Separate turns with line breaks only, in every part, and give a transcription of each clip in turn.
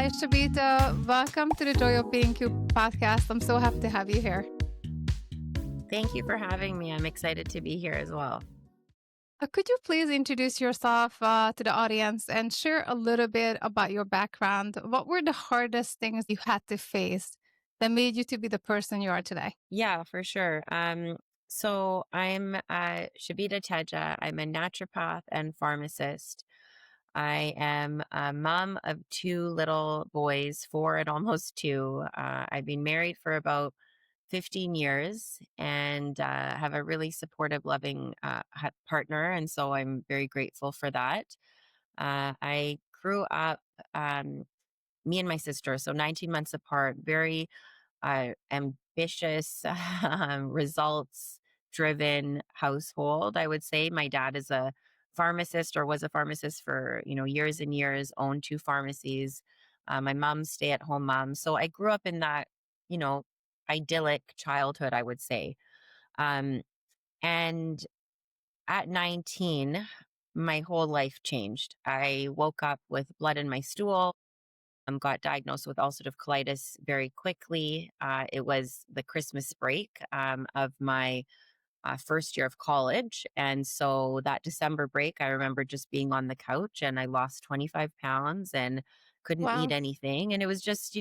Hi, Shabita. Welcome to the Joy of Being You podcast. I'm so happy to have you here.
Thank you for having me. I'm excited to be here as well.
Could you please introduce yourself to the audience and share a little bit about your background? What were the hardest things you had to face that made you to be the person you are today?
Yeah, for sure. So I'm Shabita Teja. I'm a naturopath and pharmacist. I am a mom of two little boys, 4 and almost 2. I've been married for about 15 years and have a really supportive, loving partner. And so I'm very grateful for that. I grew up, me and my sister, so 19 months apart, very ambitious, results driven household. I would say my dad is a pharmacist or was a pharmacist for, years and years, owned 2 pharmacies. My mom's stay at home mom. So I grew up in that, you know, idyllic childhood, I would say. Um, and at 19, my whole life changed. I woke up with blood in my stool, got diagnosed with ulcerative colitis very quickly. It was the Christmas break of my first year of college. And so that December break, I remember just being on the couch and I lost 25 pounds and couldn't eat
Wow.
anything. And it was just,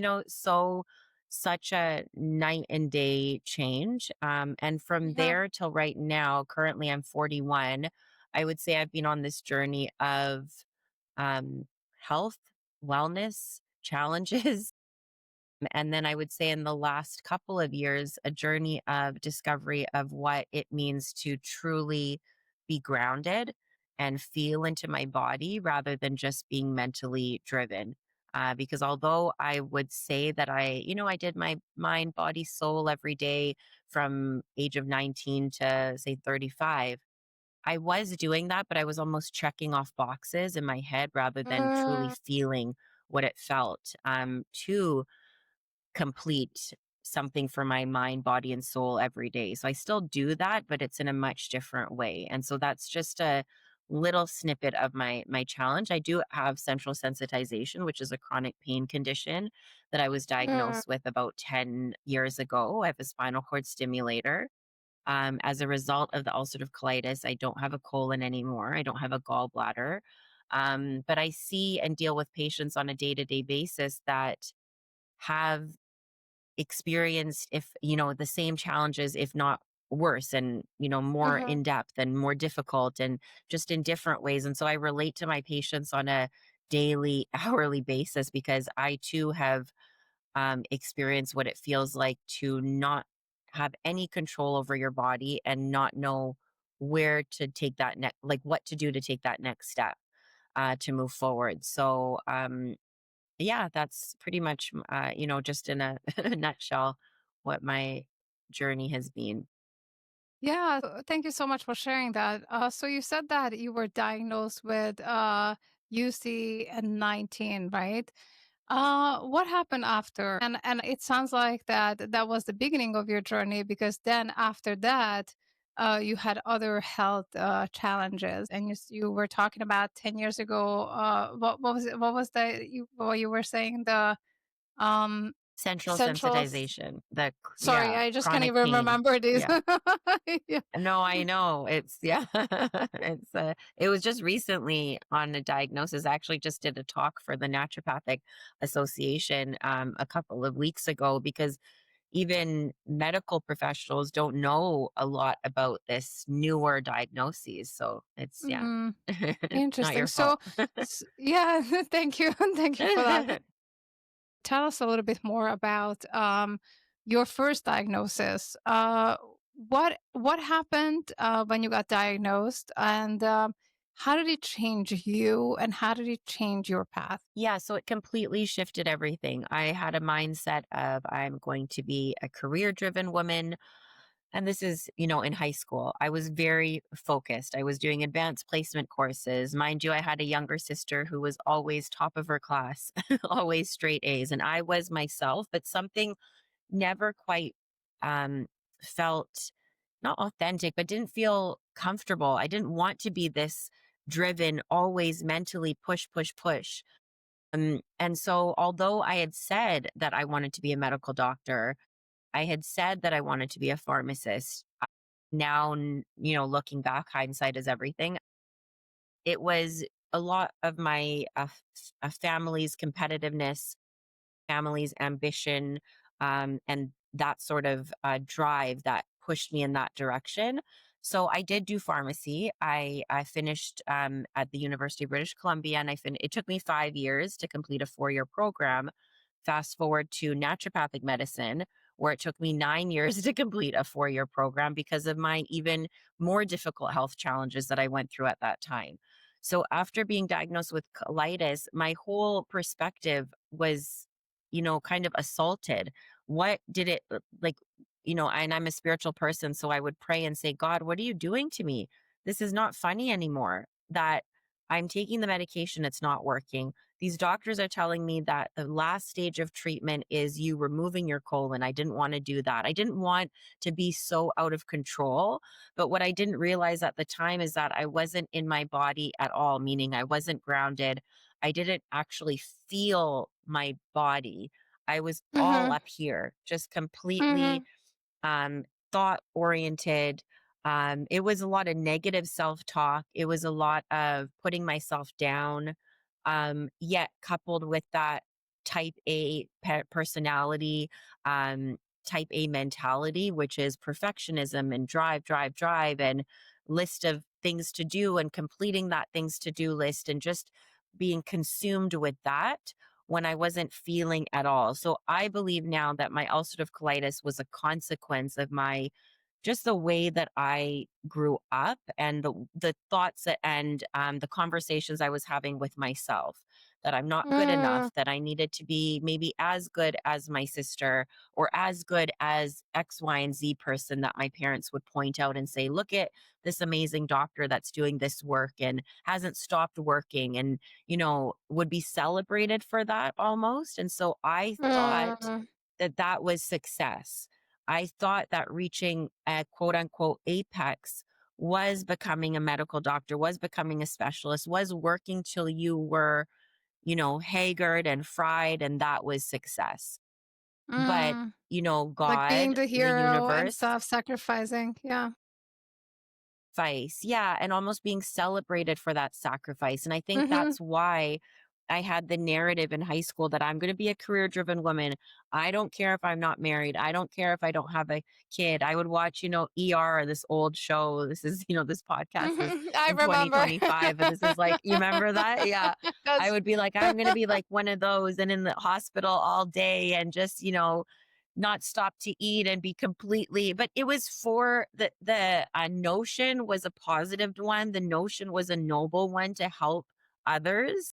such a night and day change. And from
Yeah.
there till right now, currently I'm 41, I would say I've been on this journey of um, health, wellness, challenges. And then I would say in the last couple of years, a journey of discovery of what it means to truly be grounded and feel into my body rather than just being mentally driven. Because although I would say that I did my mind, body, soul every day from age of 19 to say 35, I was doing that, but I was almost checking off boxes in my head rather than truly
Mm,
feeling what it felt to complete something for my mind, body, and soul every day. So I still do that, but it's in a much different way. And so that's just a little snippet of my challenge. I do have central sensitization, which is a chronic pain condition that I was
mm.
diagnosed with about 10 years ago. I have a spinal cord stimulator. As a result of the ulcerative colitis, I don't have a colon anymore. I don't have a gallbladder. But I see and deal with patients on a day to day basis that have experienced, if the same challenges, if not worse, and more
Mhm.
in depth and more difficult and just in different ways. And so I relate to my patients on a daily hourly basis because I too have experienced what it feels like to not have any control over your body and not know where to take that next, like what to do to take that next step to move forward. So yeah, that's pretty much, just in a, in a nutshell, what my journey has been.
Yeah, thank you so much for sharing that. So you said that you were diagnosed with UC at 19, right? What happened after? And it sounds like that was the beginning of your journey because then after that, you had other health challenges, and you were talking about 10 years ago. What was it? What was what you were saying? The um
Central
central.
sensitization,
Sorry,
yeah,
I just can't
chronic
even
pain.
remember these.
Yeah.
Yeah.
No, I know. It's yeah. It was just recently on a diagnosis. I actually just did a talk for the Naturopathic Association a couple of weeks ago because even medical professionals don't know a lot about this newer diagnoses. So it's yeah,
Mm,
not
interesting.
your fault.
Yeah, thank you. Thank you for that. Tell us a little bit more about your first diagnosis. What happened when you got diagnosed, and how did it change you, and how did it change your path?
Yeah, so it completely shifted everything. I had a mindset of I'm going to be a career driven woman. And this is, in high school. I was very focused. I was doing advanced placement courses. Mind you, I had a younger sister who was always top of her class, always straight A's. And I was myself, but something never quite um, felt not authentic, but didn't feel comfortable. I didn't want to be this driven, always mentally push, push, push. And so, although I had said that I wanted to be a medical doctor, I had said that I wanted to be a pharmacist. Now, looking back, hindsight is everything. It was a lot of my family's competitiveness, family's ambition, and that sort of drive that pushed me in that direction. So I did do pharmacy. I finished at the University of British Columbia, and it took me 5 years to complete a 4-year program. Fast forward to naturopathic medicine, where it took me 9 years to complete a 4-year program because of my even more difficult health challenges that I went through at that time. So after being diagnosed with colitis, my whole perspective was, kind of assaulted. What did it like, and I'm a spiritual person, so I would pray and say, God, what are you doing to me? This is not funny anymore. That I'm taking the medication, it's not working. These doctors are telling me that the last stage of treatment is you removing your colon. I didn't want to do that. I didn't want to be so out of control. But what I didn't realize at the time is that I wasn't in my body at all, meaning I wasn't grounded. I didn't actually feel my body. I was all
Mhm.
up here, just completely
Mhm.
um, thought oriented. It was a lot of negative self talk. It was a lot of putting myself down, yet coupled with that type A personality, um, type A mentality, which is perfectionism and drive, drive, drive, and list of things to do and completing that things to do list and just being consumed with that when I wasn't feeling at all. So I believe now that my ulcerative colitis was a consequence of my just the way that I grew up and the thoughts and the conversations I was having with myself, that I'm not good
Mm.
enough, that I needed to be maybe as good as my sister or as good as X, Y, and Z person that my parents would point out and say, look at this amazing doctor that's doing this work and hasn't stopped working and, would be celebrated for that almost. And so I thought
Mm.
that that was success. I thought that reaching a quote unquote apex was becoming a medical doctor, was becoming a specialist, was working till you were, haggard and fried, and that was success. But,
Mm. Like being
God,
the
the
hero and
universe,
stuff, sacrificing. Yeah.
sacrifice. Yeah, and almost being celebrated for that sacrifice. And I think
Mhm.
that's why I had the narrative in high school that I'm going to be a career driven woman. I don't care if I'm not married. I don't care if I don't have a kid. I would watch, ER, this old show. This is, this podcast is
Mhm. I
in
remember.
2025, but this is like, you remember that? Yeah. I
That's
would be like, I'm going to be like one of those and in the hospital all day and just, not stop to eat and be completely, but it was for the notion was a positive one. The notion was a noble one to help others,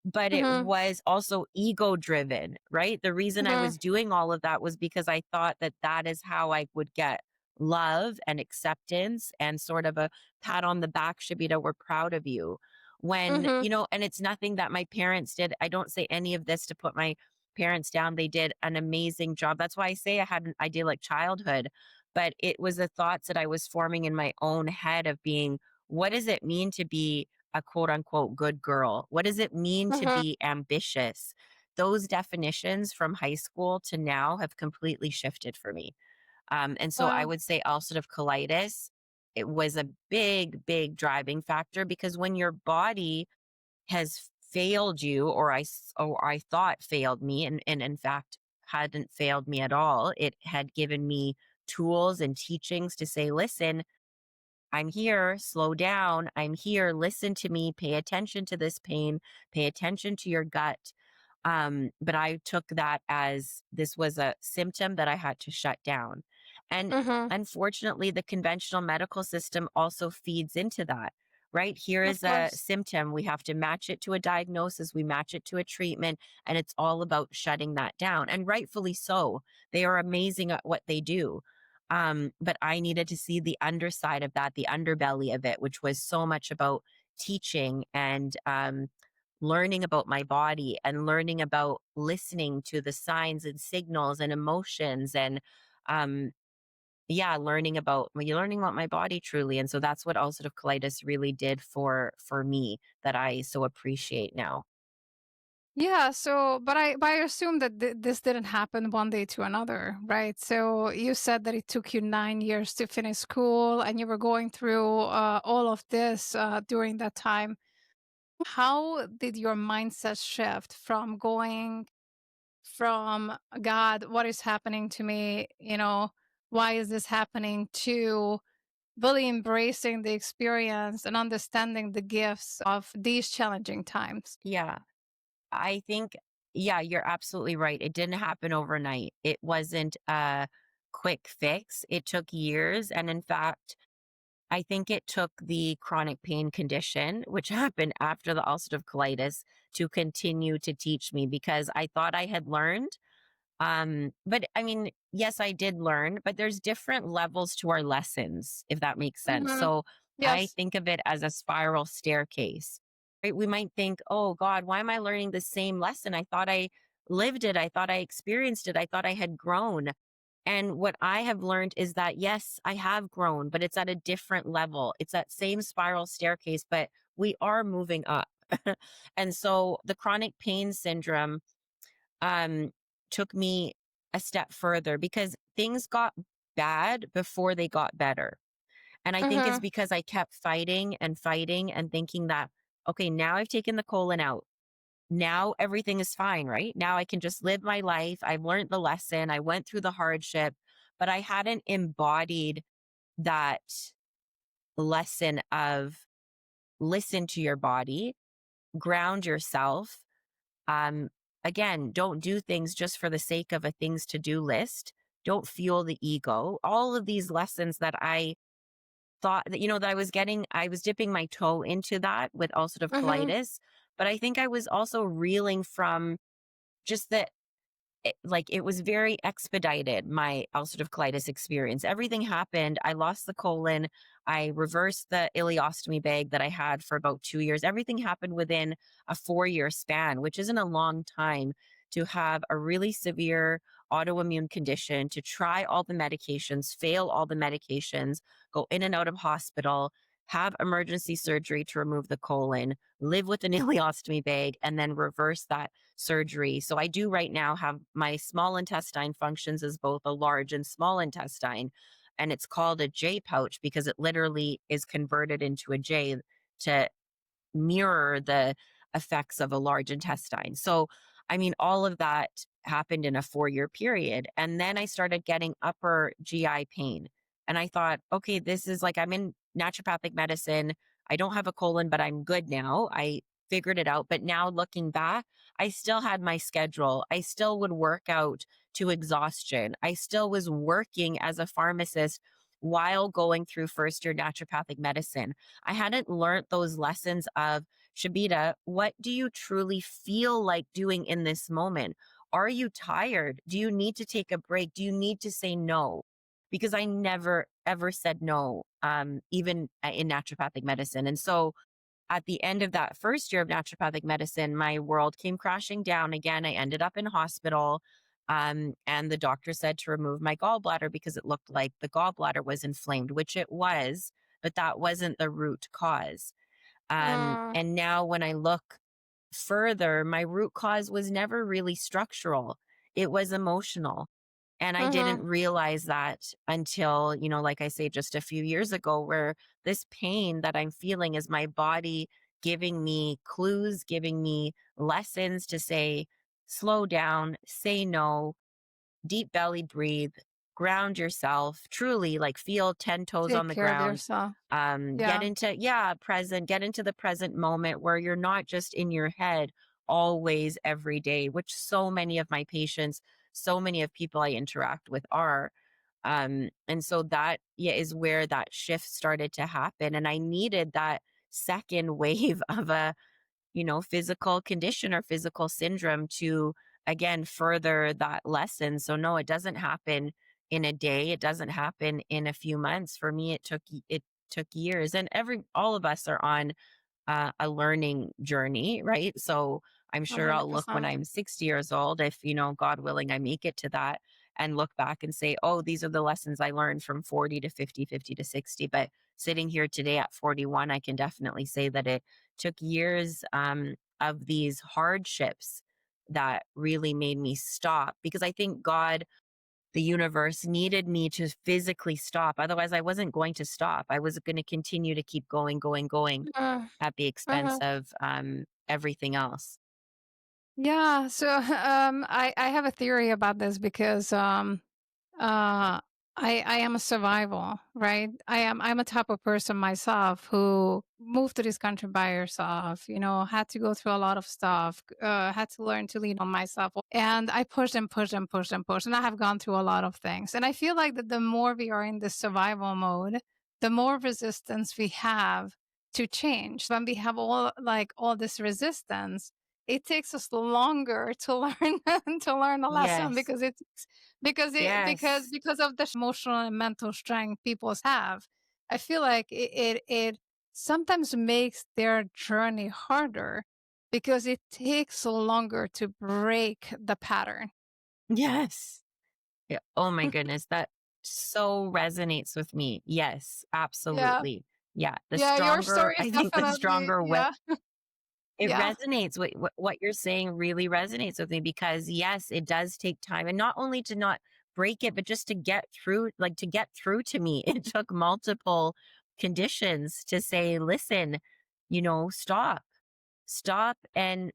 but it
Mhm.
was also ego driven, right? The reason I
Mhm.
was doing all of that was because I thought that that is how I would get love and acceptance and sort of a pat on the back, Shabita, we're proud of you. When,
Mhm.
and it's nothing that my parents did. I don't say any of this to put my parents down. They did an amazing job. That's why I say I had an idyllic childhood, but it was the thoughts that I was forming in my own head of being, what does it mean to be a quote unquote good girl? What does it mean to
Mhm.
be ambitious? Those definitions from high school to now have completely shifted for me. And so I
Wow.
would say ulcerative colitis, it was a big, big driving factor because when your body has failed you, or I thought failed me, and in fact hadn't failed me at all, it had given me tools and teachings to say, listen, I'm here, slow down. I'm here, listen to me, pay attention to this pain, pay attention to your gut. But I took that as this was a symptom that I had to shut down. And
Mhm.
unfortunately, the conventional medical system also feeds into that, right? Here
Of
is a
course.
symptom. We have to match it to a diagnosis, we match it to a treatment, and it's all about shutting that down. And rightfully so. They are amazing at what they do. But I needed to see the underside of that, the underbelly of it, which was so much about teaching and learning about my body and learning about listening to the signs and signals and emotions and um, yeah, learning about my body truly. And so that's what ulcerative colitis really did for me that I so appreciate now.
Yeah, so but I assume that this didn't happen one day to another, right? So you said that it took you 9 years to finish school and you were going through all of this during that time. How did your mindset shift from going from God, what is happening to me? Why is this happening, to really embracing the experience and understanding the gifts of these challenging times?
Yeah. I think, yeah, you're absolutely right. It didn't happen overnight. It wasn't a quick fix. It took years. And in fact, I think it took the chronic pain condition, which happened after the ulcerative colitis, to continue to teach me because I thought I had learned. But I mean, yes, I did learn, but there's different levels to our lessons, if that makes sense.
Mhm.
So I
Yes.
think of it as a spiral staircase, right? We might think, oh God, why am I learning the same lesson? I thought I lived it. I thought I experienced it. I thought I had grown. And what I have learned is that, yes, I have grown, but it's at a different level. It's that same spiral staircase, but we are moving up. And so the chronic pain syndrome um, took me a step further because things got bad before they got better. And I think it's
Mhm.
because I kept fighting and fighting and thinking that, okay, now I've taken the colon out. Now everything is fine, right? Now I can just live my life. I've learned the lesson. I went through the hardship, but I hadn't embodied that lesson of listen to your body, ground yourself. Um, Again, don't do things just for the sake of a things to do list. Don't fuel the ego. All of these lessons that I thought that, that I was dipping my toe into that with ulcerative
Mhm.
colitis. But I think I was also reeling from just the it was very expedited, my ulcerative colitis experience. Everything happened. I lost the colon. I reversed the ileostomy bag that I had for about 2 years. Everything happened within a 4-year span, which isn't a long time to have a really severe autoimmune condition, to try all the medications, fail all the medications, go in and out of hospital, have emergency surgery to remove the colon, live with an ileostomy bag, and then reverse that surgery. So I do right now have my small intestine functions as both a large and small intestine. And it's called a J pouch because it literally is converted into a J to mirror the effects of a large intestine. So, I mean, all of that happened in a 4-year period. And then I started getting upper GI pain. And I thought, okay, this is like I'm in naturopathic medicine. I don't have a colon, but I'm good now. I figured it out. But now looking back, I still had my schedule. I still would work out to exhaustion. I still was working as a pharmacist while going through first year naturopathic medicine. I hadn't learned those lessons of Shabita, what do you truly feel like doing in this moment? Are you tired? Do you need to take a break? Do you need to say no? Because I never ever said no, even in naturopathic medicine. And so at the end of that first year of naturopathic medicine, my world came crashing down again. I ended up in hospital. And the doctor said to remove my gallbladder because it looked like the gallbladder was inflamed, which it was, but that wasn't the root cause.
Mm.
And now when I look further, my root cause was never really structural, it was emotional. And I didn't
Mhm.
realize that until, like I say, just a few years ago, where this pain that I'm feeling is my body giving me clues, giving me lessons to say, slow down, say no, deep belly breathe, ground yourself, truly like feel 10 toes
Take
on the
care of
ground.
yourself.
Get
Yeah.
into, yeah, present, get into the present moment where you're not just in your head always every day, which so many of my patients, so many of people I interact with are. And so that, yeah, is where that shift started to happen. And I needed that second wave of a physical condition or physical syndrome to again further that lesson. So no, it doesn't happen in a day. It doesn't happen in a few months. For me, it took years. And all of us are on a learning journey, right? So I'm sure I'll look when
100%.
I'm 60 years old, if, God willing, I make it to that and look back and say, oh, these are the lessons I learned from 40 to 50, 50 to 60. But sitting here today at 41, I can definitely say that it took years of these hardships that really made me stop, because I think God, the universe, needed me to physically stop. Otherwise, I wasn't going to stop. I was going to continue to keep going, going, going
Uh,
at the expense
uh-huh.
of everything else.
Yeah, so I have a theory about this because uh I am a survival, right? I'm a type of person myself who moved to this country by herself, had to go through a lot of stuff, had to learn to lean on myself. And I pushed and pushed and pushed and pushed. And I have gone through a lot of things. And I feel like that the more we are in this survival mode, the more resistance we have to change. When we have all this resistance, it takes us longer to learn to learn a lesson
Yes.
because it's
Yes.
because of the emotional and mental strength people have. I feel like it sometimes makes their journey harder because it takes so longer to break the pattern.
Yes. Yeah. Oh my goodness. That so resonates with me. Yes,
Yeah.
absolutely. Yeah. The
Yeah, your
stronger,
story is
I think the
definitely
stronger
yeah.
it
Yeah.
resonates. What you're saying really resonates with me, because yes, it does take time. And not only to not break it, but just to get through, like to get through to me. It took multiple conditions to say, listen, stop, stop and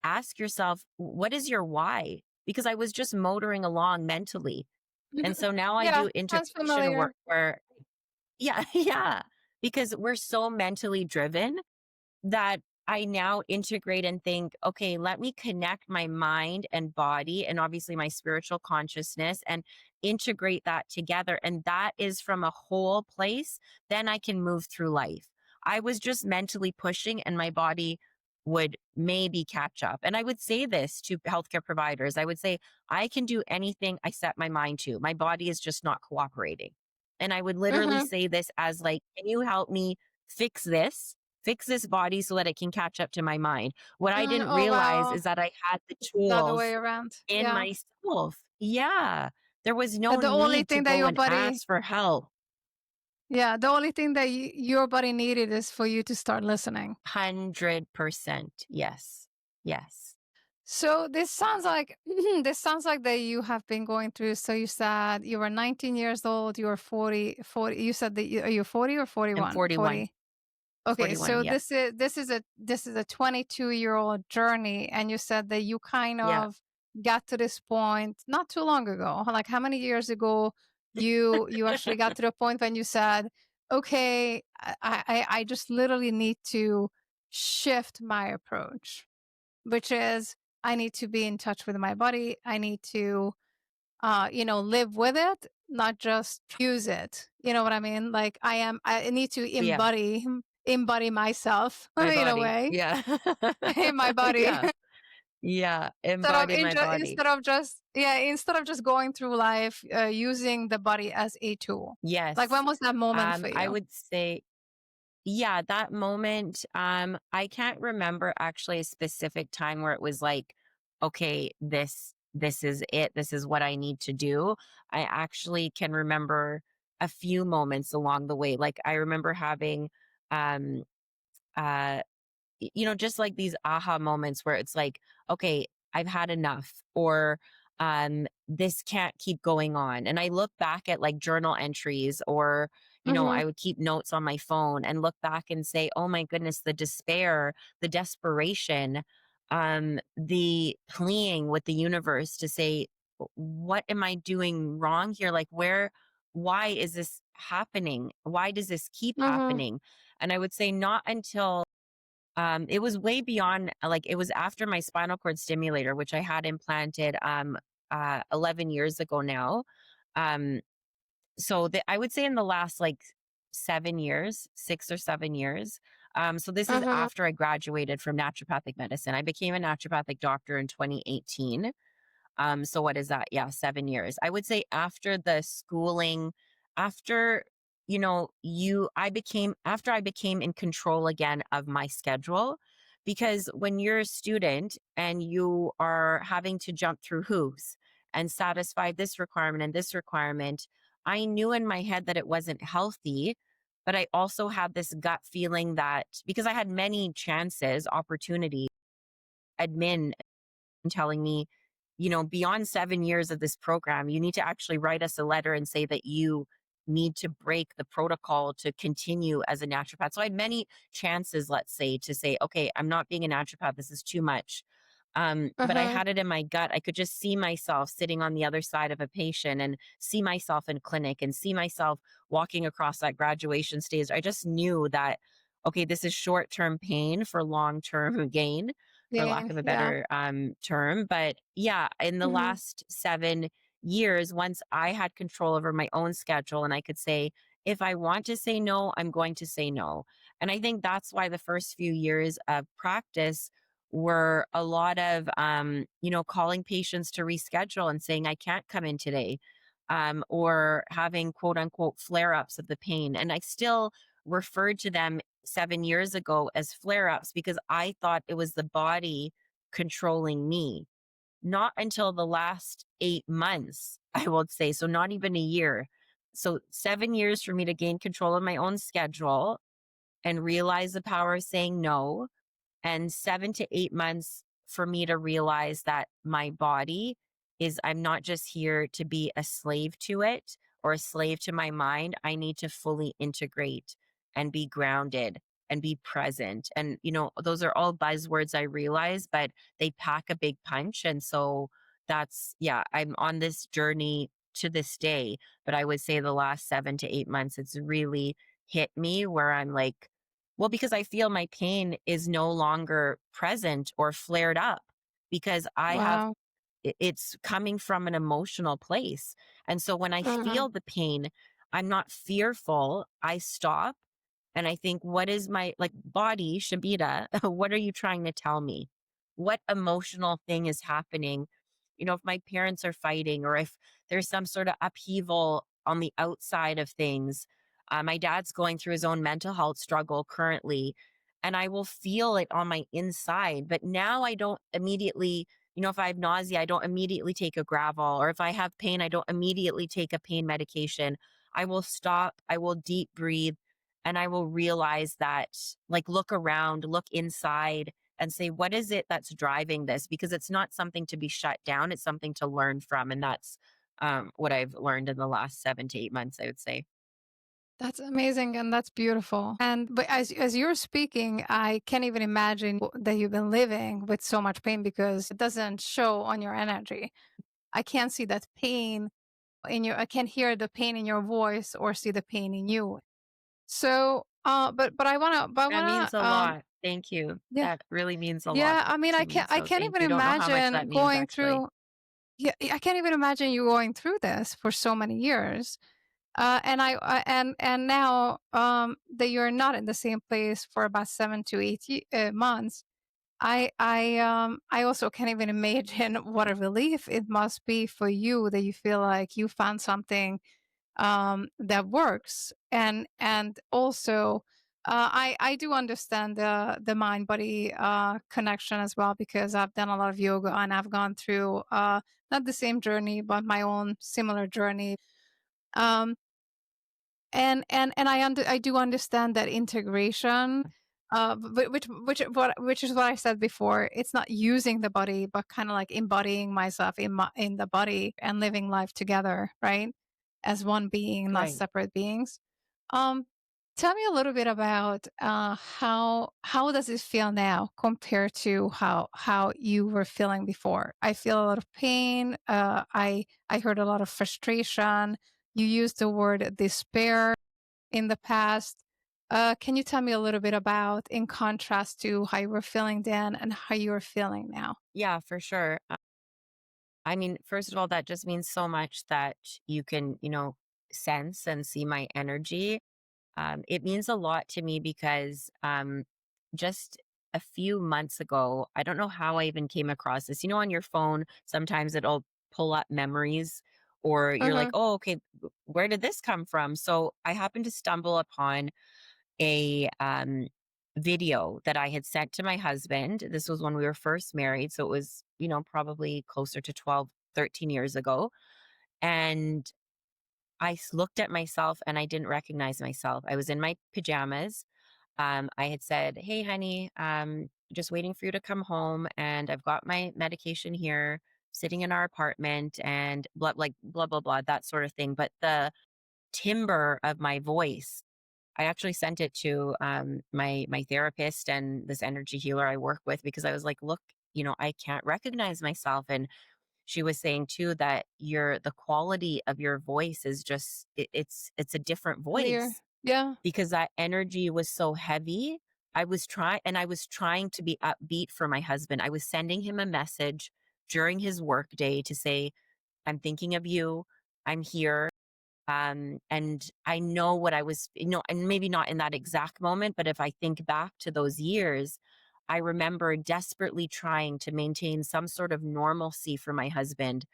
ask yourself, what is your why? Because I was just motoring along mentally. And so now I
Yeah,
do
sounds
integration work
familiar.
where, yeah, yeah, because we're so mentally driven that I now integrate and think, okay, let me connect my mind and body and obviously my spiritual consciousness and integrate that together. And that is from a whole place. Then I can move through life. I was just mentally pushing and my body would maybe catch up. And I would say this to healthcare providers. I would say, I can do anything I set my mind to. My body is just not cooperating. And I would literally
Mhm.
say this as like, can you help me fix this? Fix this body so that it can catch up to my mind. What I didn't
Oh,
realize
wow.
is that I had the
The other way
tools
around.
in
Yeah.
myself. Yeah. There was no
The only
need to
thing that
go
your
and
body
ask for help.
yeah, the only thing that your body needed is for you to start listening.
100%. Yes. Yes.
So this sounds like this sounds like that you have been going through. So you said you were 19 years old, you were 40. You said that are you 40 or
I'm
41?
41.
40. Okay,
41.
so
Yeah.
this is a 22-year-old journey, and you said that you kind
Yeah.
of got to this point not too long ago. Like how many years ago you actually got to the point when you said, "Okay, I just literally need to shift my approach," which is I need to be in touch with my body. I need to live with it, not just use it. You know what I mean? Like I need to
Yeah.
embody myself
My
in a
body.
way
Yeah.
in my body
Yeah. Yeah.
instead of
Embody my body.
instead of just going through life using the body as a tool. Like
Yes.
when was that moment for
I
you?
would say, yeah, that moment, I can't remember actually a specific time where it was like, okay, this is it. This is what I need to do. I actually can remember a few moments along the way. Like I remember having um uh just like these aha moments where it's like, okay, I've had enough, or this can't keep going on. And I look back at like journal entries, or
Mhm.
I would keep notes on my phone and look back and say, oh my goodness, the despair, the desperation, the pleading with the universe to say, what am I doing wrong here? Like, why is this happening? Why does this keep
Mhm.
happening? And I would say not until it was way beyond, like, it was after my spinal cord stimulator, which I had implanted 11 years ago now. Um, I would say in the last like 7 years, 6 or 7 years. So this is
Mhm.
after I graduated from naturopathic medicine. I became a naturopathic doctor in 2018. So what is that? Yeah, 7 years. I would say after the schooling, after after I became in control again of my schedule, because when you're a student and you are having to jump through hoops and satisfy this requirement and this requirement, I knew in my head that it wasn't healthy. But I also had this gut feeling that because I had many chances, opportunities admin telling me, beyond 7 years of this program, you need to actually write us a letter and say that you need to break the protocol to continue as a naturopath. So I had many chances, let's say, to say, okay, I'm not being a naturopath. This is too much. But I
Uh-huh.
had it in my gut. I could just see myself sitting on the other side of a patient and see myself in clinic and see myself walking across that graduation stage. I just knew that, okay, this is short term pain for long term gain, for lack
Gain.
of a
Yeah.
better term. But yeah, in the
Mhm.
last 7 years, once I had control over my own schedule and I could say, if I want to say no, I'm going to say no. And I think that's why the first few years of practice were a lot of, calling patients to reschedule and saying, I can't come in today, or having quote unquote flare ups of the pain. And I still referred to them 7 years ago as flare ups because I thought it was the body controlling me. Not until the last 8 months, I would say. So, not even a year. So, 7 years for me to gain control of my own schedule and realize the power of saying no, and 7 to 8 months for me to realize that my body is, I'm not just here to be a slave to it or a slave to my mind. I need to fully integrate and be grounded and be present. And, those are all buzzwords, I realize, but they pack a big punch. And so yeah, I'm on this journey to this day. But I would say the last 7 to 8 months, it's really hit me where I'm like, well, because I feel my pain is no longer present or flared up because
Wow.
it's coming from an emotional place. And so when I
Uh-huh.
feel the pain, I'm not fearful. I stop and I think, what is my like body, Shabita, what are you trying to tell me? What emotional thing is happening? If my parents are fighting or if there's some sort of upheaval on the outside of things, my dad's going through his own mental health struggle currently, and I will feel it on my inside. But now I don't immediately, if I have nausea, I don't immediately take a Gravol, or if I have pain, I don't immediately take a pain medication. I will stop, I will deep breathe, and I will realize that, like, look around, look inside, and say, what is it that's driving this? Because it's not something to be shut down, it's something to learn from. And that's what I've learned in the last 7 to 8 months, I would say.
That's amazing and that's beautiful. And but as you're speaking, I can't even imagine that you've been living with so much pain because it doesn't show on your energy. I can't see that pain in your I can't hear the pain in your voice or see the pain in you. So, but I
That
wanna
means a lot. Thank you.
yeah.
That really means a lot
Yeah, I mean,
to me.
I
So
can't
thank
even
you. Don't know how much
imagine
that means,
going
actually.
through yeah, I can't even imagine you going through this for so many years. And now that you're not in the same place for about 7 to 8 months, I also can't even imagine what a relief it must be for you that you feel like you found something that works. And also, I do understand the mind body connection as well because I've done a lot of yoga and I've gone through not the same journey but my own similar journey. Um, and I do understand that integration, which is what I said before. It's not using the body, but kind of like embodying myself in the body and living life together, right? As one being, not
Right.
separate beings. Um, Tell me a little bit about how does it feel now compared to how you were feeling before? I feel a lot of pain. I heard a lot of frustration. You used the word despair in the past. Can you tell me a little bit about, in contrast to how you were feeling then and how you are feeling now?
Yeah, for sure. I mean, first of all, that just means so much that you can, sense and see my energy. It means a lot to me because just a few months ago, I don't know how I even came across this. On your phone, sometimes it'll pull up memories, or you're like,
Uh-huh.
oh, okay, where did this come from? So I happened to stumble upon a video that I had sent to my husband. This was when we were first married. So it was, probably closer to 12, 13 years ago. And looked at myself and I didn't recognize myself. I was in my pajamas. I had said, "Hey, honey, just waiting for you to come home. And I've got my medication here sitting in our apartment and blah, blah, blah, that sort of thing. But the timbre of my voice, I actually sent it to my therapist and this energy healer I work with because I was like, look, I can't recognize myself. And she was saying too that the quality of your voice is just it's a different
Clear.
voice
Yeah.
because that energy was so heavy. I was trying to be upbeat for my husband. I was sending him a message during his work day to say, I'm thinking of you. I'm here. And I know what I was, and maybe not in that exact moment, but if I think back to those years, I remember desperately trying to maintain some sort of normalcy for my husband,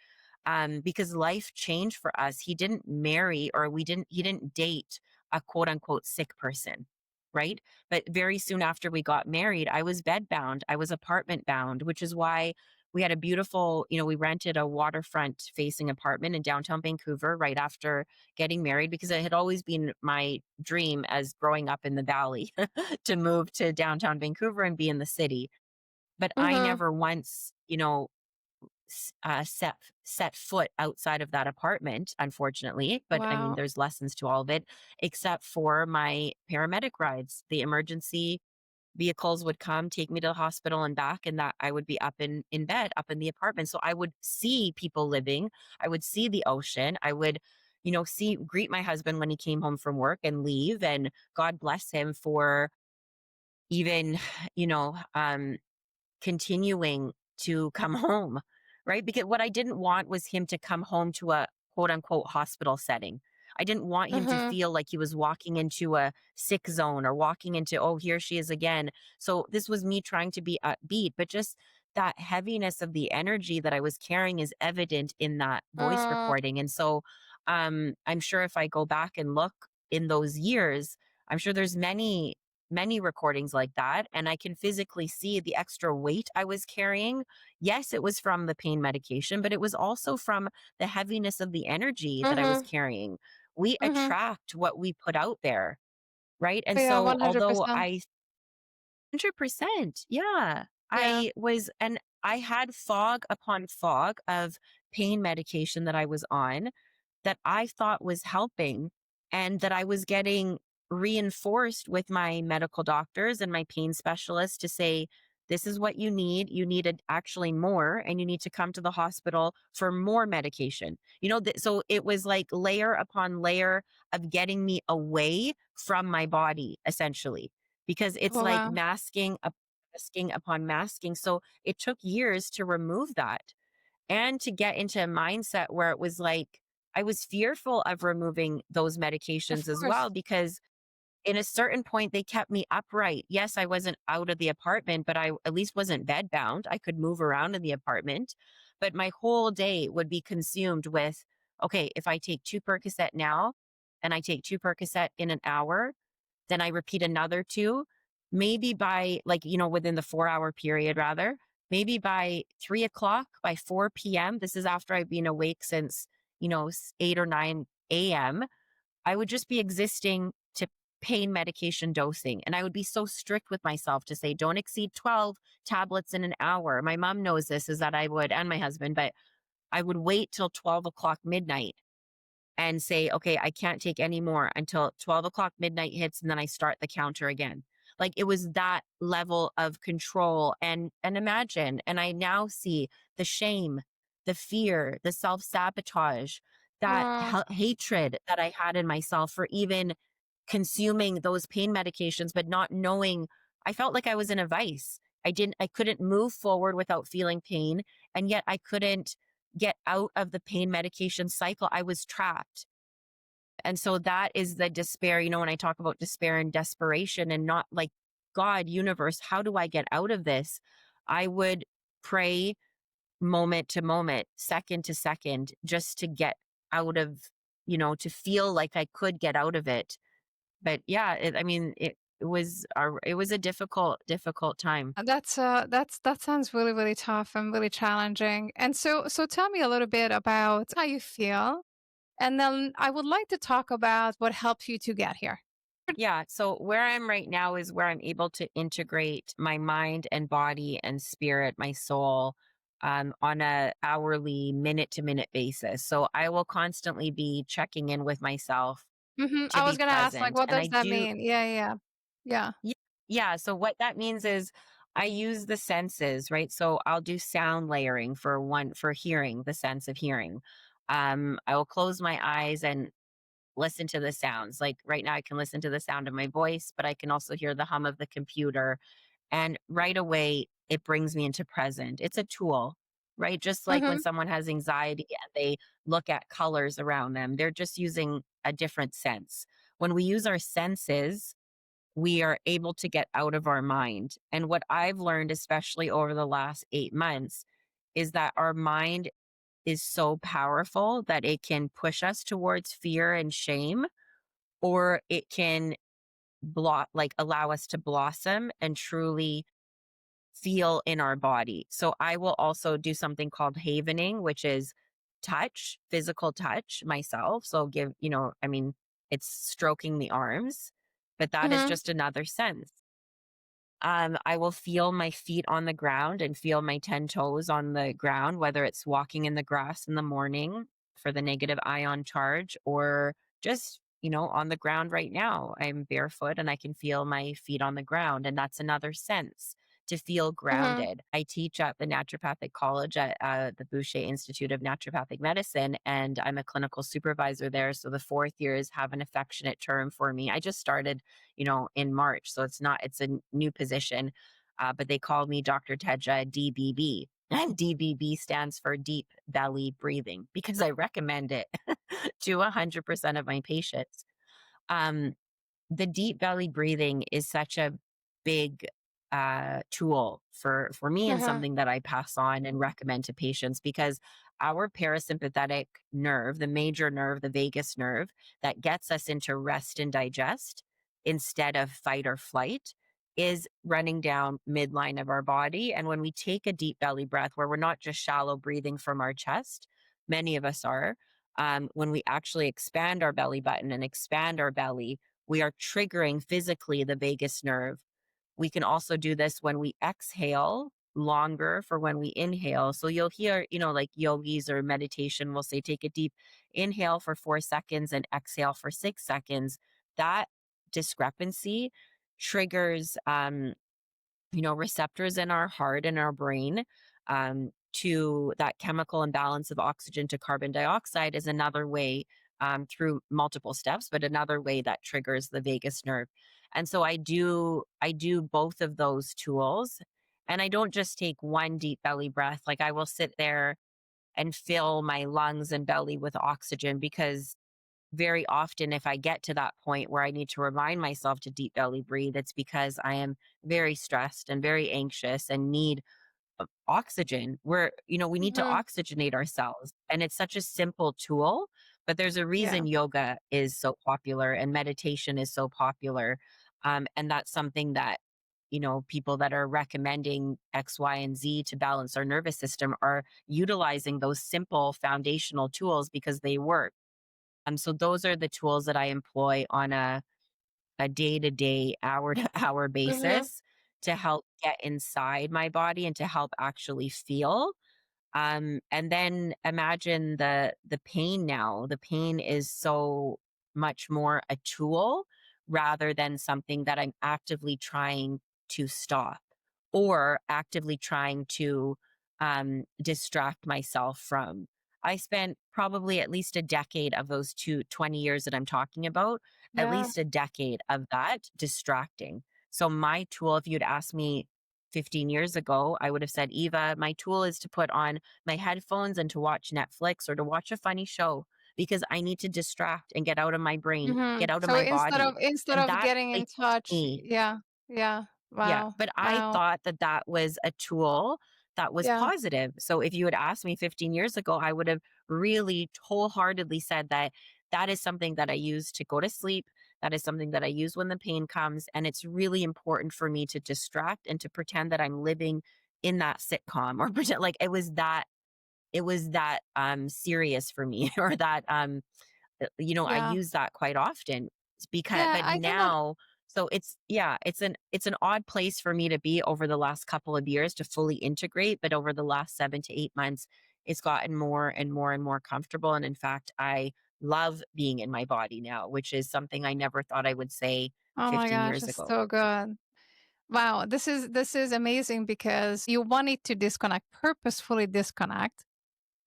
because life changed for us. He didn't marry or he didn't date a quote unquote sick person, right? But very soon after we got married, I was bed bound, I was apartment bound, which is why we had a beautiful, we rented a waterfront facing apartment in downtown Vancouver right after getting married because it had always been my dream as growing up in the valley to move to downtown Vancouver and be in the city. But I
Mm-hmm.
never once, set foot outside of that apartment, unfortunately. But I mean,
Wow.
there's lessons to all of it, except for my paramedic rides. The emergency vehicles would come, take me to the hospital and back, and that I would be up in bed, up in the apartment. So I would see people living. I would see the ocean. I would, greet my husband when he came home from work and leave. And God bless him for even, you know, um, continuing to come home, right? Because what I didn't want was him to come home to a quote unquote hospital setting. I didn't want him to
Mm-hmm.
feel like he was walking into a sick zone or walking into, oh, here she is again. So this was me trying to be upbeat, but just that heaviness of the energy that I was carrying is evident in that voice
Uh,
recording. And so I'm sure if I go back and look in those years, I'm sure there's many recordings like that. And I can physically see the extra weight I was carrying. Yes, it was from the pain medication, but it was also from the heaviness of the energy that I was
mm-hmm.
carrying. We
Mm-hmm.
attract what we put out there. Right. And
Yeah,
so, although
100%.
100%. Yeah.
Yeah.
And I had fog upon fog of pain medication that I was on that I thought was helping and that I was getting reinforced with my medical doctors and my pain specialists to say, this is what you need. You needed actually more, and you need to come to the hospital for more medication. So it was like layer upon layer of getting me away from my body, essentially, because it's
Oh,
like
wow.
masking upon masking. So it took years to remove that and to get into a mindset where it was like I was fearful of removing those
Of
medications as well
course.
because in a certain point they kept me upright. Yes, I wasn't out of the apartment, but I at least wasn't bedbound. I could move around in the apartment, but my whole day would be consumed with, okay, if I take 2 Percocet now and I take 2 Percocet in an hour, then I repeat another 2, maybe by within the 4-hour period rather, maybe by 3 o'clock, by 4 p.m. This is after I've been awake since, 8 or 9 a.m. I would just be existing to pain medication dosing. And I would be so strict with myself to say, don't exceed 12 tablets in an hour. My mom knows this, is that I would, and my husband, but I would wait till 12 o'clock midnight and say, okay, I can't take any more until 12 o'clock midnight hits. And then I start the counter again. Like it was that level of control and imagine. And I now see the shame, the fear, the self sabotage, that
Uh,
hatred that I had in myself for even consuming those pain medications, but not knowing. I felt like I was in a vice. I couldn't move forward without feeling pain. And yet I couldn't get out of the pain medication cycle. I was trapped. And so that is the despair, when I talk about despair and desperation and not like, God, universe, how do I get out of this? I would pray moment to moment, second to second, just to get out of, to feel like I could get out of it. But yeah, I mean, it was a difficult time.
that sounds really, really tough and really challenging. And so tell me a little bit about how you feel, and then I would like to talk about what helped you to get here.
Yeah. So where I'm right now is where I'm able to integrate my mind and body and spirit, my soul, on a hourly, minute to minute basis. So I will constantly be checking in with myself
Mhm.
to
I
be
was gonna ask, like,
present.
what
And I
does that
do,
mean? Yeah, yeah. Yeah.
yeah, yeah. So what that means is I use the senses, right? So I'll do sound layering for one, for hearing, the sense of hearing. I will close my eyes and listen to the sounds. Like right now, I can listen to the sound of my voice, but I can also hear the hum of the computer. And right away, it brings me into present. It's a tool, right? Just like when
Mhm.
someone has anxiety and they look at colors around them, they're just using a different sense. When we use our senses, we are able to get out of our mind. And what I've learned, especially over the last 8 months, is that our mind is so powerful that it can push us towards fear and shame, or it can like allow us to blossom and truly feel in our body. So I will also do something called havening, which is touch, physical touch myself. So give, I mean, it's stroking the arms, but that is
Mhm.
just another sense. I will feel my feet on the ground and feel my 10 toes on the ground, whether it's walking in the grass in the morning for the negative ion charge or just, on the ground right now. I'm barefoot and I can feel my feet on the ground. And that's another sense to feel
Mhm.
grounded. I teach at the Naturopathic College at the Boucher Institute of Naturopathic Medicine, and I'm a clinical supervisor there. So the fourth years have an affectionate term for me. I just started in March. So it's a new position. But they called me Dr. Teja DBB. And DBB stands for deep belly breathing because I recommend it to 100% of my patients. Um, the deep belly breathing is such a big tool for me and
Mhm.
something that I pass on and recommend to patients because our parasympathetic nerve, the major nerve, the vagus nerve that gets us into rest and digest instead of fight or flight is running down midline of our body. And when we take a deep belly breath where we're not just shallow breathing from our chest, many of us are, when we actually expand our belly button and expand our belly, we are triggering physically the vagus nerve. We can also do this when we exhale longer for when we inhale. So you'll hear, like yogis or meditation will say, take a deep inhale for 4 seconds and exhale for 6 seconds. That discrepancy triggers receptors in our heart and our brain, to that chemical imbalance of oxygen to carbon dioxide is another way, through multiple steps, but another way that triggers the vagus nerve. And so I do both of those tools. And I don't just take one deep belly breath. Like I will sit there and fill my lungs and belly with oxygen because very often, if I get to that point where I need to remind myself to deep belly breathe, it's because I am very stressed and very anxious and need oxygen. We need to
Mhm.
oxygenate ourselves. And it's such a simple tool, but there's a
Yeah.
reason yoga is so popular and meditation is so popular. And that's something that, people that are recommending X, Y, and Z to balance our nervous system are utilizing those simple foundational tools because they work. So those are the tools that I employ on a day-to-day, hour-to-hour
Mhm.
basis to help get inside my body and to help actually feel. And then imagine the pain now. The pain is so much more a tool rather than something that I'm actively trying to stop or actively trying to distract myself from. I spent probably at least a decade of those 20 years that I'm talking about, at
Yeah.
least a decade of that distracting. So my tool, if you'd asked me 15 years ago, I would have said, Eva, my tool is to put on my headphones and to watch Netflix or to watch a funny show because I need to distract and get out of my brain, get
Mhm.
out of
So
my
instead
body.
of instead
And
of
that's
getting
like
in touch,
me.
yeah. Yeah.
Yeah.
Wow.
But I
Wow.
thought that that was a tool that was
Yeah.
positive. So if you had asked me 15 years ago, I would have really wholeheartedly said that that is something that I use to go to sleep. That is something that I use when the pain comes. And it's really important for me to distract and to pretend that I'm living in that sitcom or pretend like it was that serious for me or that I
Yeah.
use that quite often. because
Yeah,
but
I think that
now, so it's an odd place for me to be over the last couple of years to fully integrate, but over the last 7 to 8 months, it's gotten more and more and more comfortable, and in fact, I love being in my body now, which is something I never thought I would say
oh my
15
gosh,
years
it's
ago.
so good. Wow, this is amazing because you wanted to disconnect, purposefully disconnect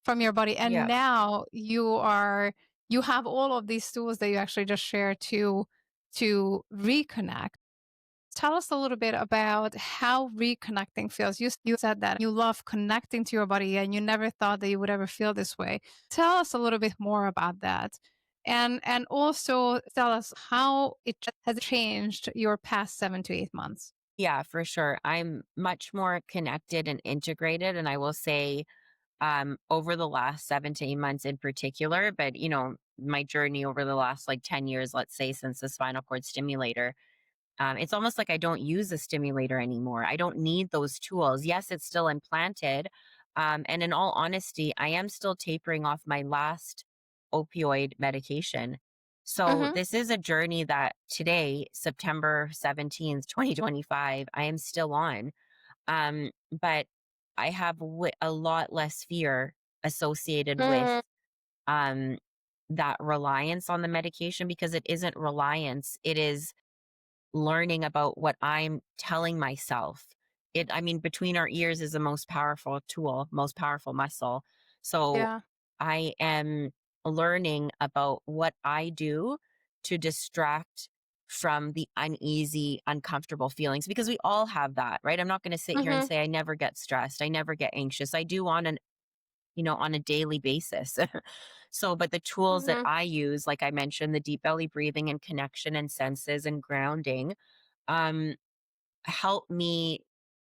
from your body, and
Yeah.
now you have all of these tools that you actually just shared to reconnect. Tell us a little bit about how reconnecting feels. You said that you love connecting to your body and you never thought that you would ever feel this way. Tell us a little bit more about that. And also tell us how has changed your past 7 to 8 months.
Yeah, for sure. I'm much more connected and integrated, and I will say, over the last 7 to 8 months in particular, but, my journey over the last, like, 10 years, let's say, since the spinal cord stimulator, it's almost like I don't use a stimulator anymore. I don't need those tools. Yes, it's still implanted. And in all honesty, I am still tapering off my last opioid medication. So
Mhm.
this is a journey that today, September 17th, 2025, I am still on. But I have a lot less fear associated with
Mm,
um, that reliance on the medication, because it isn't reliance. It is learning about what I'm telling myself. I mean, between our ears is the most powerful tool, most powerful muscle. So
yeah.
I am learning about what I do to distract from the uneasy, uncomfortable feelings, because we all have that, right? I'm not going to sit here and
Mhm.
say I never get stressed. I never get anxious. I do on a daily basis. So, but the tools that
Mhm.
I use, like I mentioned, the deep belly breathing and connection and senses and grounding, um, help me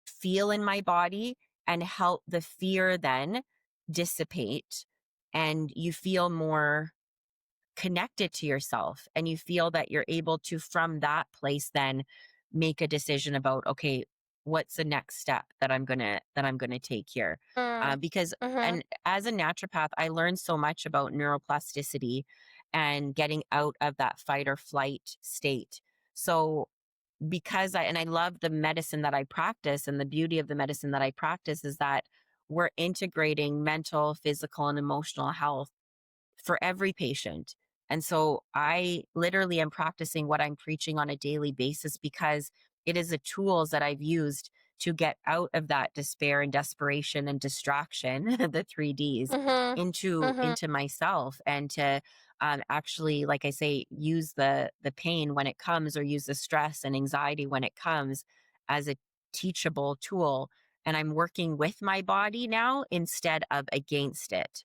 feel in my body and help the fear then dissipate. And you feel more connected to yourself, and you feel that you're able to, from that place, then make a decision about, okay, what's the next step that I'm gonna take here.
Mm.
Because
Mhm.
and as a naturopath, I learned so much about neuroplasticity and getting out of that fight or flight state. So because I love the medicine that I practice, and the beauty of the medicine that I practice is that we're integrating mental, physical, and emotional health for every patient. And so I literally am practicing what I'm preaching on a daily basis, because it is the tools that I've used to get out of that despair and desperation and distraction, the 3Ds,
Mhm.
into
Mhm.
into myself, and to actually, like I say, use the pain when it comes, or use the stress and anxiety when it comes, as a teachable tool. And I'm working with my body now instead of against it,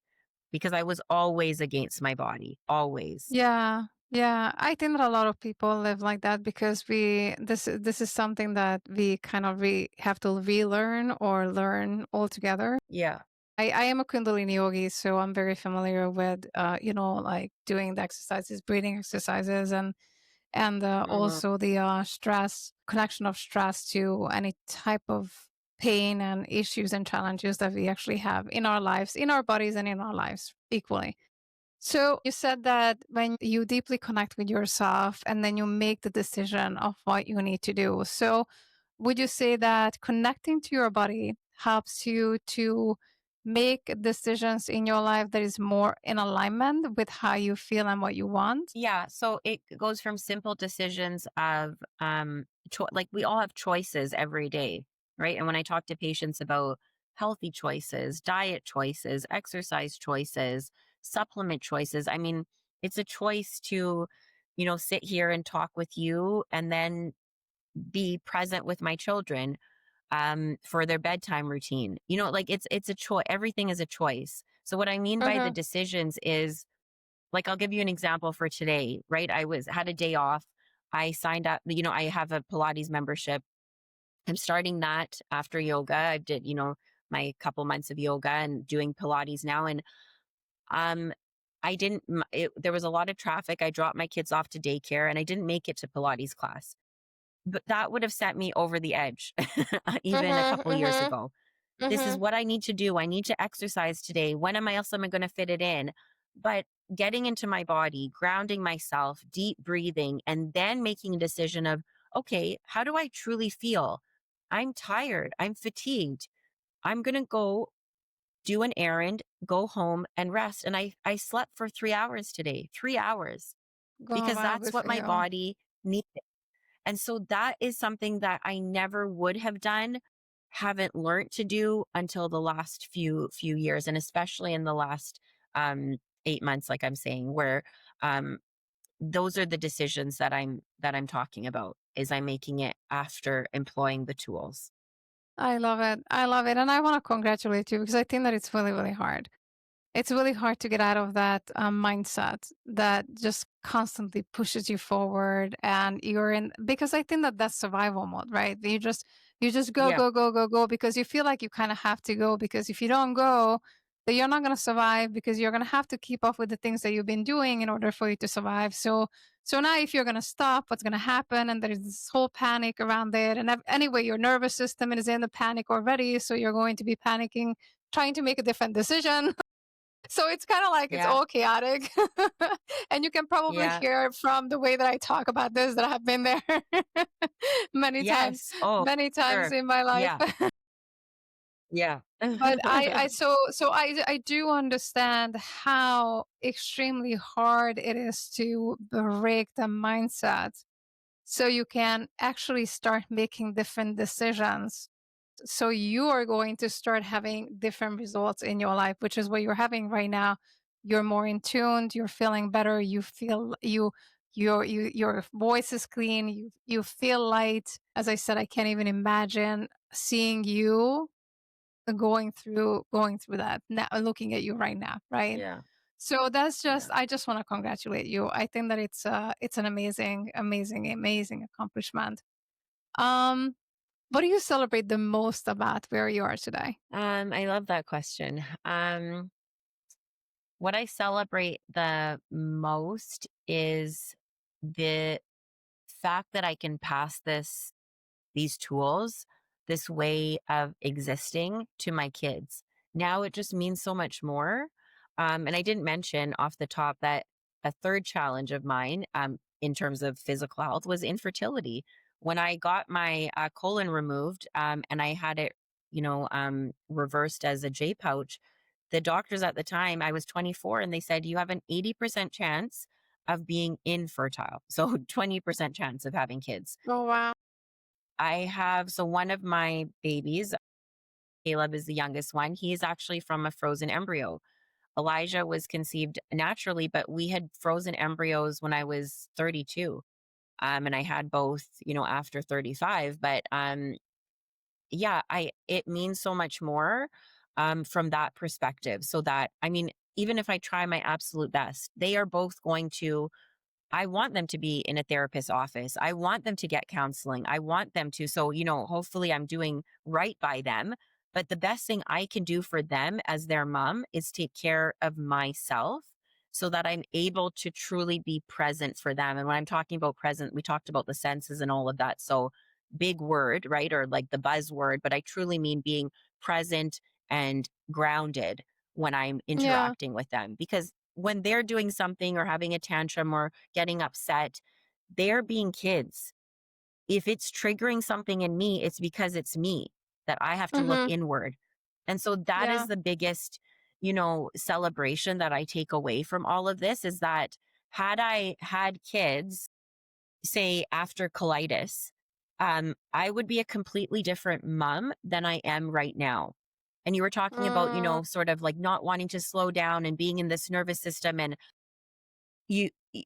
because I was always against my body, always.
Yeah. Yeah. I think that a lot of people live like that because this is something that we kind of have to relearn or learn altogether.
Yeah.
I am a Kundalini yogi, so I'm very familiar with like doing the exercises, breathing exercises, and
Mhm.
also the stress connection of stress to any type of pain and issues and challenges that we actually have in our lives, in our bodies, and in our lives equally. So you said that when you deeply connect with yourself and then you make the decision of what you need to do. So would you say that connecting to your body helps you to make decisions in your life that is more in alignment with how you feel and what you want?
Yeah, so it goes from simple decisions of, like, we all have choices every day, right? And when I talk to patients about healthy choices, diet choices, exercise choices, supplement choices, I mean, it's a choice to, sit here and talk with you, and then be present with my children for their bedtime routine. Like, it's a choice. Everything is a choice. So what I mean by the
Mhm.
decisions is, like, I'll give you an example for today, right? Had a day off. I signed up, I have a Pilates membership. I'm starting that after yoga. I did, my couple months of yoga and doing Pilates now. And um I didn't there was a lot of traffic. I dropped my kids off to daycare and I didn't make it to Pilates class. But that would have set me over the edge even a
Mhm.
couple years
Mhm.
ago. This is
Mhm.
what I need to do. I need to exercise today. When am I else am I going to fit it in? But getting into my body, grounding myself, deep breathing, and then making a decision of, okay, how do I truly feel? I'm tired. I'm fatigued. I'm going to go do an errand, go home and rest. And I slept for 3 hours today, 3 hours,
Oh,
because
wow,
that's
good
what
for
my
you.
body needed. And so that is something that I never would have done, haven't learned to do until the last few years, and especially in the last um 8 months, like I'm saying, where um those are the decisions that I'm talking about, is I'm making it after employing the tools.
I love it. I love it. And I want to congratulate you because I think that it's really, really hard. It's really hard to get out of that mindset that just constantly pushes you forward, and you're in, because I think that that's survival mode, right? You just go
Yeah.
go go go go because you feel like you kind of have to go, because if you don't go, then you're not going to survive, because you're going to have to keep up with the things that you've been doing in order for you to survive. So now if you're going to stop, what's going to happen? And there's this whole panic around it. And anyway, your nervous system is in the panic already, so you're going to be panicking, trying to make a different decision. So it's kind of like it's
Yeah.
all chaotic. And you can probably
Yeah.
hear from the way that I talk about this that I have been there many times,
Yes. Oh,
many times
sure.
in my life.
Yeah. Yeah.
But I do understand how extremely hard it is to break the mindset so you can actually start making different decisions. So you are going to start having different results in your life, which is what you're having right now. You're more in tuned, you're feeling better, you feel your voice is clean, you feel light. As I said, I can't even imagine seeing you going through that now, looking at you right now, right?
Yeah.
So that's just,
Yeah.
I just want to congratulate you. I think that it's an amazing, amazing, amazing accomplishment. Um, what do you celebrate the most about where you are today?
I love that question. What I celebrate the most is the fact that I can pass these tools, this way of existing, to my kids. Now it just means so much more. And I didn't mention off the top that a third challenge of mine, in terms of physical health, was infertility. When I got my colon removed, and I had it, reversed as a J pouch, the doctors at the time, I was 24, and they said, you have an 80% chance of being infertile. So 20% chance of having kids.
Oh, wow.
So one of my babies, Caleb is the youngest one. He is actually from a frozen embryo. Elijah was conceived naturally, but we had frozen embryos when I was 32. And I had both, after 35. But yeah, it means so much more from that perspective. So that, I mean, even if I try my absolute best, they are both going to I want them to be in a therapist's office. I want them to get counseling. I want them to. So, hopefully I'm doing right by them. But the best thing I can do for them as their mom is take care of myself so that I'm able to truly be present for them. And when I'm talking about present, we talked about the senses and all of that. So, big word, right? Or like the buzzword, but I truly mean being present and grounded when I'm
Yeah.
interacting with them. Because when they're doing something or having a tantrum or getting upset, they're being kids. If it's triggering something in me, it's because it's me that I have to look
Mhm.
inward. And so that is
Yeah.
the biggest, celebration that I take away from all of this, is that had I had kids, say after colitis, I would be a completely different mom than I am right now. And you were talking about,
Mm.
sort of like not wanting to slow down and being in this nervous system, and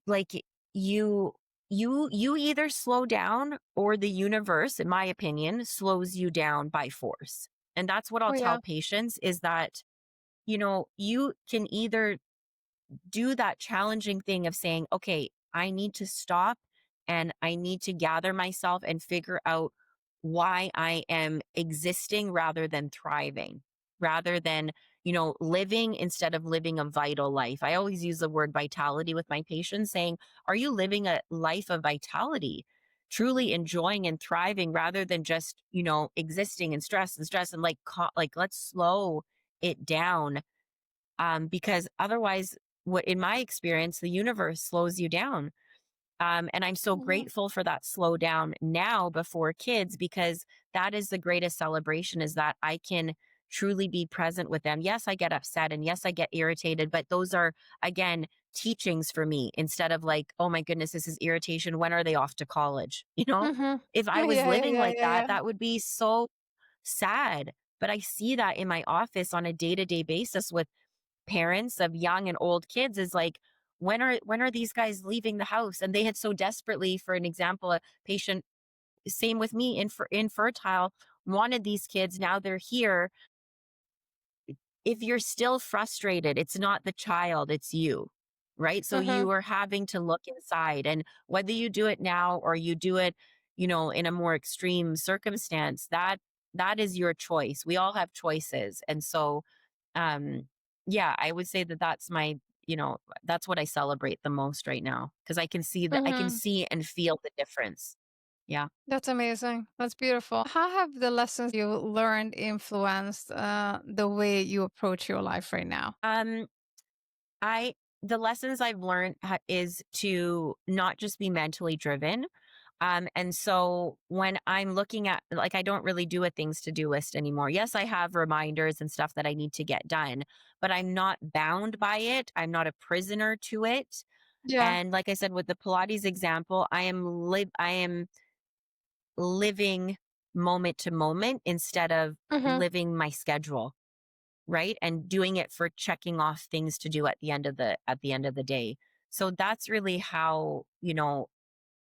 like you you either slow down, or the universe, in my opinion, slows you down by force. And that's what
Oh,
I'll tell
yeah.
patients, is that you can either do that challenging thing of saying, okay, I need to stop and I need to gather myself and figure out why I am existing rather than thriving, rather than, living instead of living a vital life. I always use the word vitality with my patients, saying, are you living a life of vitality? Truly enjoying and thriving rather than just, existing in stress and like, let's slow it down, because otherwise what in my experience, the universe slows you down. And I'm so
Mhm.
grateful for that slowdown now before kids, because that is the greatest celebration, is that I can truly be present with them. Yes, I get upset and yes, I get irritated, but those are, again, teachings for me, instead of like, oh my goodness, this is irritation. When are they off to college?
Mhm.
If I
Yeah,
was
yeah,
living
yeah,
like
yeah,
that,
yeah.
that would be so sad. But I see that in my office on a day to day basis with parents of young and old kids, is like, when are these guys leaving the house? And they had so desperately, for an example, a patient, same with me, infertile, wanted these kids. Now they're here. If you're still frustrated, it's not the child, it's you, right? So
Mhm.
you are having to look inside, and whether you do it now or you do it, in a more extreme circumstance, that is your choice. We all have choices. And so, um, yeah, I would say that that's what I celebrate the most right now, because I can
Mhm.
see and feel the difference. Yeah.
That's amazing. That's beautiful. How have the lessons you learned influenced the way you approach your life right now?
Um, I the lessons I've learned is to not just be mentally driven. And so when I'm looking at, like, I don't really do a things to do list anymore. Yes, I have reminders and stuff that I need to get done, but I'm not bound by it. I'm not a prisoner to it.
Yeah.
And like I said, with the Pilates example, I am living moment to moment instead of
Mhm.
living my schedule, right? And doing it for checking off things to do at the end of the day. So that's really how,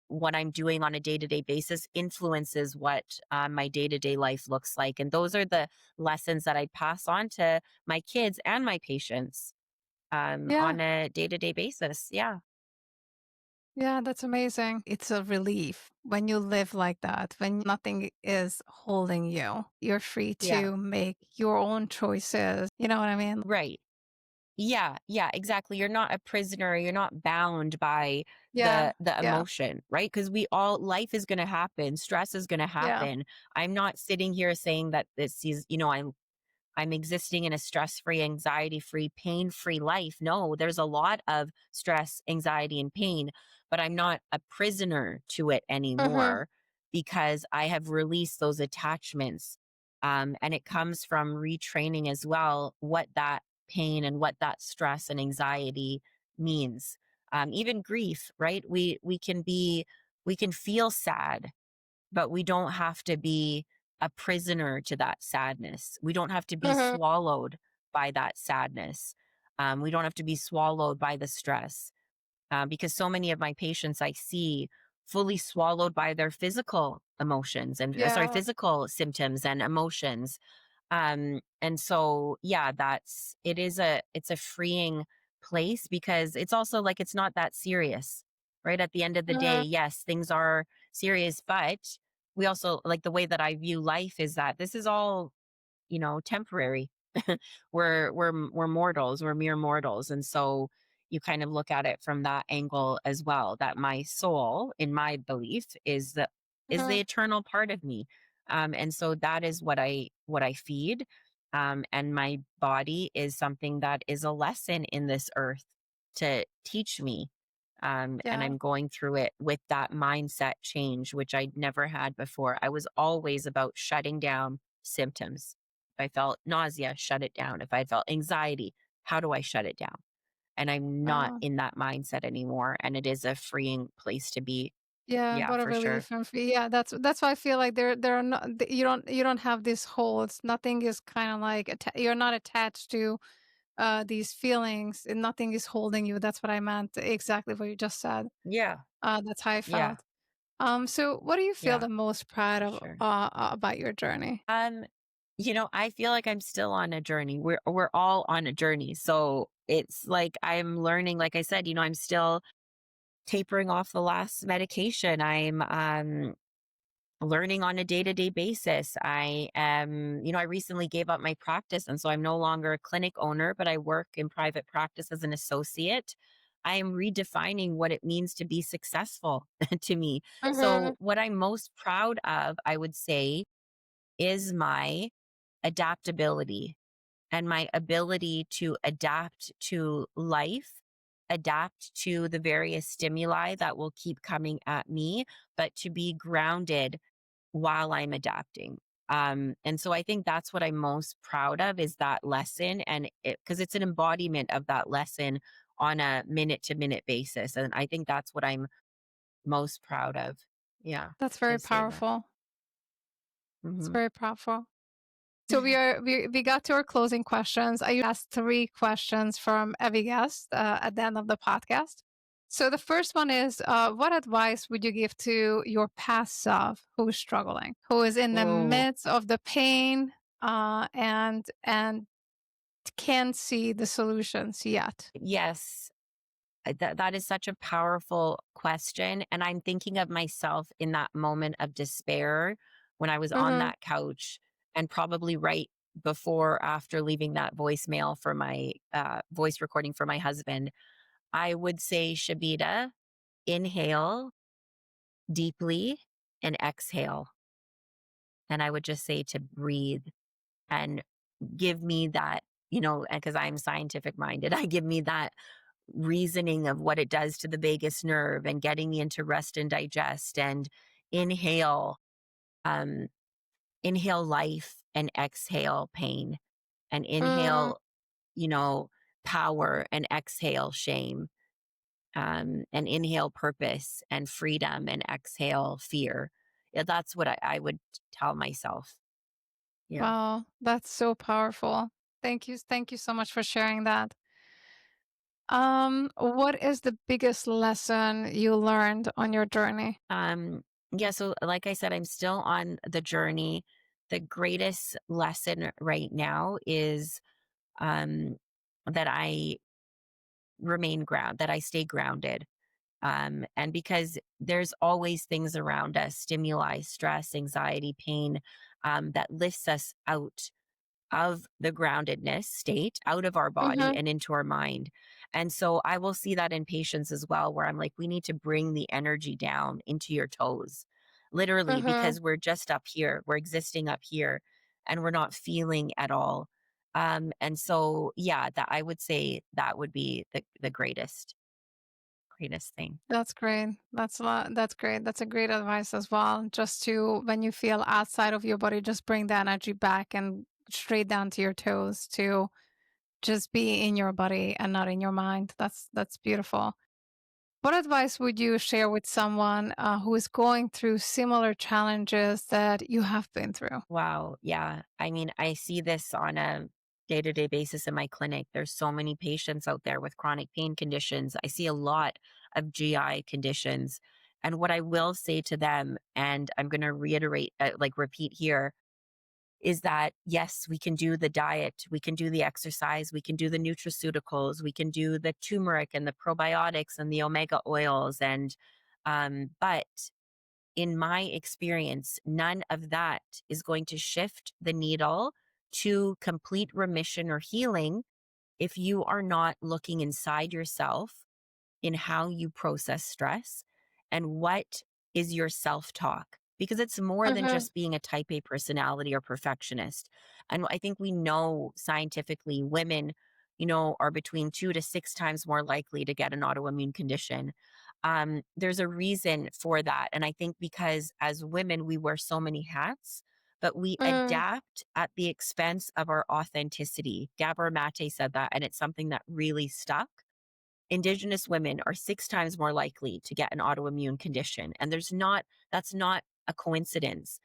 what I'm doing on a day to day basis influences what my day to day life looks like. And those are the lessons that I pass on to my kids and my patients
Yeah.
on a day to day basis. Yeah.
Yeah, that's amazing. It's a relief when you live like that, when nothing is holding you. You're free
Yeah.
to make your own choices. You know what I mean?
Right. Yeah, yeah, exactly. You're not a prisoner, you're not bound by
Yeah.
the
Yeah.
emotion, right? Because we all life is going to happen, stress is going to
Yeah.
happen. I'm not sitting here saying that this is, I'm existing in a stress-free, anxiety-free, pain-free life. No, there's a lot of stress, anxiety, and pain, but I'm not a prisoner to it
Mhm.
anymore, because I have released those attachments. And it comes from retraining as well what that pain and what that stress and anxiety means. Even grief, right? We can feel sad, but we don't have to be a prisoner to that sadness. We don't have to be
Mhm.
swallowed by that sadness. We don't have to be swallowed by the stress, because so many of my patients I see fully swallowed by their physical emotions and
Yeah.
physical symptoms and emotions. And so, yeah, it's a freeing place, because it's also like, it's not that serious, right? At the end of the day,
Mhm.
yes, things are serious, but we also, like, the way that I view life is that this is all, temporary. We're mortals, we're mere mortals. And so you kind of look at it from that angle as well, that my soul, in my belief, is the
Mhm.
eternal part of me. And so that is what I feed. And my body is something that is a lesson in this earth to teach me. And
Yeah.
I'm going through it with that mindset change, which I'd never had before. I was always about shutting down symptoms. If I felt nausea, shut it down. If I felt anxiety, how do I shut it down? And I'm not
Wow.
in that mindset anymore. And it is a freeing place to be.
Yeah,
Yeah,
what a
for sure.
relief and free. Yeah, that's why I feel like there are not you don't have this holds. Nothing is kind of like you're not attached to these feelings and nothing is holding you. That's what I meant. Exactly what you just said.
Yeah.
That's how I
Yeah.
felt. So what do you feel
Yeah,
the most proud
for
of
sure.
about your journey?
I feel like I'm still on a journey. We're all on a journey. So it's like I'm learning, like I said, I'm still tapering off the last medication. I'm learning on a day-to-day basis. I recently gave up my practice, and so I'm no longer a clinic owner, but I work in private practice as an associate. I am redefining what it means to be successful to me. So
Mhm.
what I'm most proud of, I would say, is my adaptability and my ability to adapt to life adapt to the various stimuli that will keep coming at me, but to be grounded while I'm adapting. And so I think that's what I'm most proud of is that lesson. And because it's an embodiment of that lesson on a minute to minute basis. And I think that's what I'm most proud of. Yeah,
That's
to
very
say that.
powerful. It's
Hmm.
very powerful. So we got to our closing questions. I asked 3 questions from every guest at the end of the podcast. So the first one is, what advice would you give to your past self who is struggling, who is in the
Oh,
midst of the pain, and can't see the solutions yet?
yes. That is such a powerful question. And I'm thinking of myself in that moment of despair when I was on
Mm-hmm.
that couch and probably right before, or after leaving that voicemail for my voice recording for my husband. I would say, Shabita, inhale deeply and exhale. And I would just say to breathe and give me that, because I'm scientific minded, I give me that reasoning of what it does to the vagus nerve and getting me into rest and digest and inhale, um, inhale life and exhale pain and
Mm,
inhale, you know, power and exhale shame, and inhale purpose and freedom and exhale fear. Yeah, that's what I would tell myself. Yeah.
wow, that's so powerful. Thank you. Thank you so much for sharing that. What is the biggest lesson you learned on your journey?
Yeah, so like I said, I'm still on the journey. The greatest lesson right now is um that I that I stay grounded. And because there's always things around us, stimuli, stress, anxiety, pain, that lifts us out of the groundedness state, out of our body
Mhm,
and into our mind. And so I will see that in patients as well, where I'm like, we need to bring the energy down into your toes, literally,
mhm.
because we're just up here, we're existing up here, and we're not feeling at all. And so, yeah, that I would say that would be the greatest thing.
That's great. That's great. That's a great advice as well. Just to when you feel outside of your body, just bring the energy back and straight down to your toes to just be in your body and not in your mind. That's beautiful. What advice would you share with someone who is going through similar challenges that you have been through?
Wow. Yeah. I mean, I see this on a day to day basis in my clinic. There's so many patients out there with chronic pain conditions. I see a lot of GI conditions. And what I will say to them, and I'm going to reiterate, like repeat here, is that yes, we can do the diet, we can do the exercise, we can do the nutraceuticals, we can do the turmeric and the probiotics and the omega oils. But in my experience, none of that is going to shift the needle to complete remission or healing if you are not looking inside yourself in how you process stress and what is your self talk. Because it's more than
Mhm,
just being a type A personality or perfectionist. And I think we know scientifically women, are between 2 to 6 times more likely to get an autoimmune condition. There's a reason for that. And I think because as women, we wear so many hats, but we
mm,
adapt at the expense of our authenticity. Gabor Mate said that, and it's something that really stuck. Indigenous women are 6 times more likely to get an autoimmune condition. And that's not a coincidence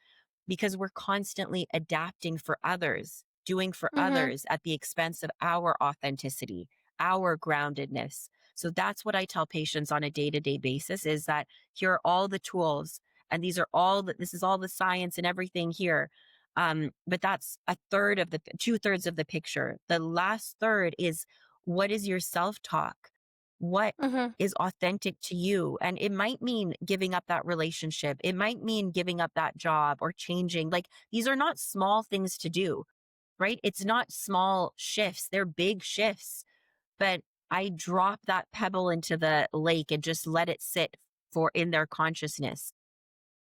because we're constantly adapting for others, doing for
mhm,
others at the expense of our authenticity, our groundedness. So that's what I tell patients on a day to day basis is that here are all the tools and this is all the science and everything here. But that's a third of the 2/3 of the picture. The last third is what is your self talk? What
mhm,
is authentic to you? And it might mean giving up that relationship. It might mean giving up that job or changing. Like these are not small things to do, right? It's not small shifts. They're big shifts. But I drop that pebble into the lake and just let it sit for in their consciousness.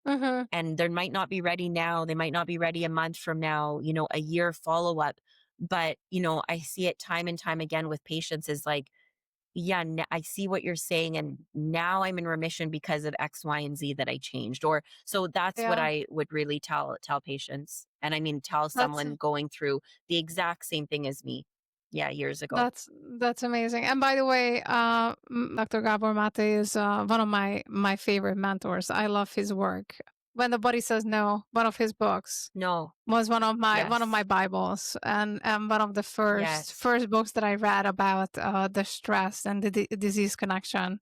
mhm.
And they might not be ready now. They might not be ready a month from now, a year follow up. But, I see it time and time again with patients is like, yeah, I see what you're saying. And now I'm in remission because of X, Y, and Z that I changed. Or so that's what
Yeah,
I would really tell patients. And I mean, tell
that's
someone going through the exact same thing as me. Yeah, years ago.
that's that's amazing. And by the way, Dr. Gabor Mate is one of my favorite mentors. I love his work. When the Body Says No, one of his books
No.
was one of my
Yes.
Bibles, and one of the first
Yes.
first books that I read about the stress and the disease connection.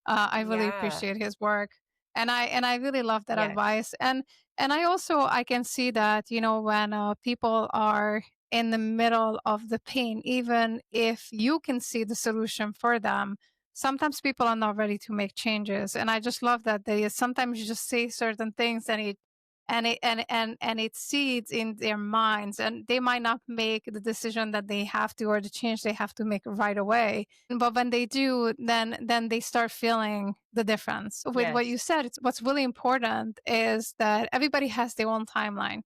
I really
Yeah.
appreciate his work, and I really love that
Yes.
advice. And I can see that, when people are in the middle of the pain, even if you can see the solution for them, sometimes people are not ready to make changes. And I just love that they sometimes you just say certain things, and it seeds in their minds, and they might not make the decision that they have to, or the change they have to make right away, but when they do, then they start feeling the difference. With what you
Yes.
said, what's really important is that everybody has their own timeline,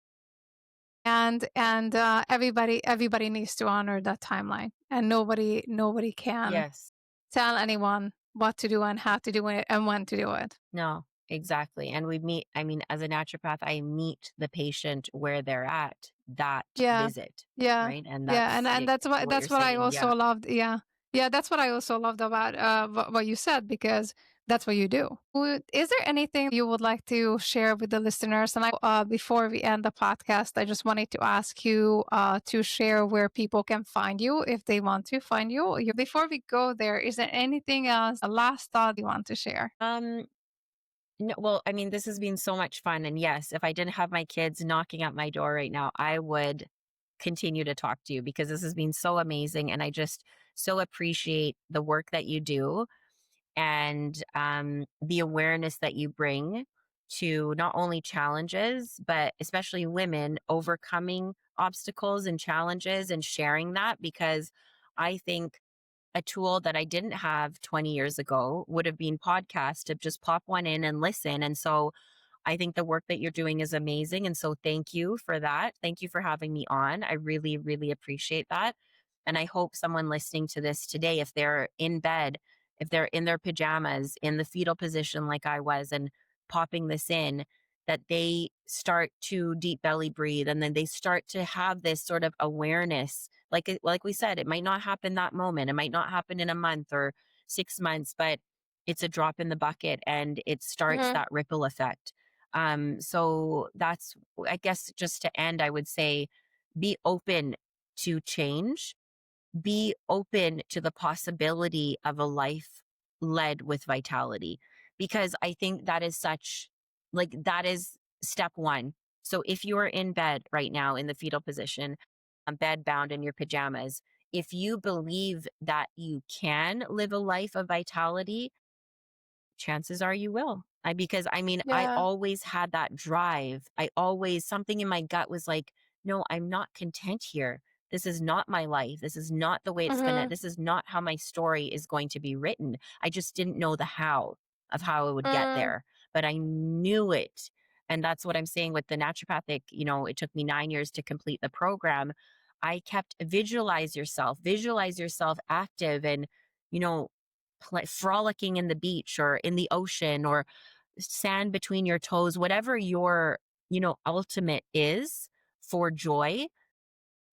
and everybody needs to honor that timeline, and nobody can
Yes.
tell anyone what to do and how to do it and when to do it.
No, exactly. And we meet, I mean, as a naturopath, I meet the patient where they're at that
Yeah.
visit,
Yeah.
right? And
Yeah,
that's
and that's what
what you're
that's what I
saying.
also
Yeah.
loved. Yeah. Yeah, that's what I also loved about what you said, because that's what you do. Is there anything you would like to share with the listeners? And before we end the podcast, I just wanted to ask you to share where people can find you if they want to find you. Before we go there, is there anything else, a last thought you want to share?
Um, no, well, I mean, this has been so much fun. And yes, if I didn't have my kids knocking at my door right now, I would continue to talk to you because this has been so amazing. And I just so appreciate the work that you do and the awareness that you bring to not only challenges, but especially women overcoming obstacles and challenges and sharing that because I think a tool that I didn't have 20 years ago would have been podcast to just pop one in and listen. And so I think the work that you're doing is amazing. And so thank you for that. Thank you for having me on. I really, really appreciate that. And I hope someone listening to this today, if they're in bed, if they're in their pajamas, in the fetal position like I was, and popping this in, that they start to deep belly breathe and then they start to have this sort of awareness. Like we said, it might not happen that moment. It might not happen in a month or 6 months, but it's a drop in the bucket and it starts
Hmm.
that ripple effect. So that's, I guess, just to end, I would say be open to change, be open to the possibility of a life led with vitality, because I think that is that is step one. So if you are in bed right now in the fetal position, bed bound in your pajamas, if you believe that you can live a life of vitality, chances are you will. Because I mean, I
Yeah.
always had that drive. I always, something in my gut was like, no, I'm not content here. This is not my life. This is not the way
Hmm.
this is not how my story is going to be written. I just didn't know the how of how I would get
Mm.
there, but I knew it. And that's what I'm saying with the naturopathic, it took me 9 years to complete the program. I kept visualize yourself active and, you know, frolicking in the beach or in the ocean or sand between your toes, whatever your, ultimate is for joy.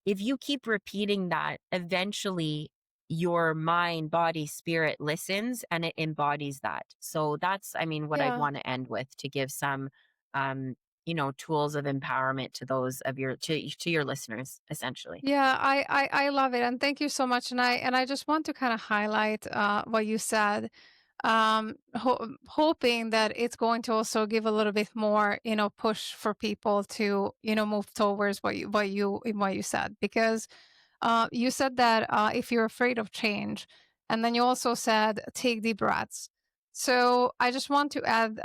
If you keep repeating that, eventually your mind, body, spirit listens and it embodies that. So that's, I mean, what I'd
Yeah.
want to end with to give some, um, tools of empowerment to those of to your listeners, essentially.
Yeah, I love it, and thank you so much. And I just want to kind of highlight what you said, hoping that it's going to also give a little bit more, push for people to, move towards what you said, because you said that if you're afraid of change, and then you also said take deep breaths. So I just want to add,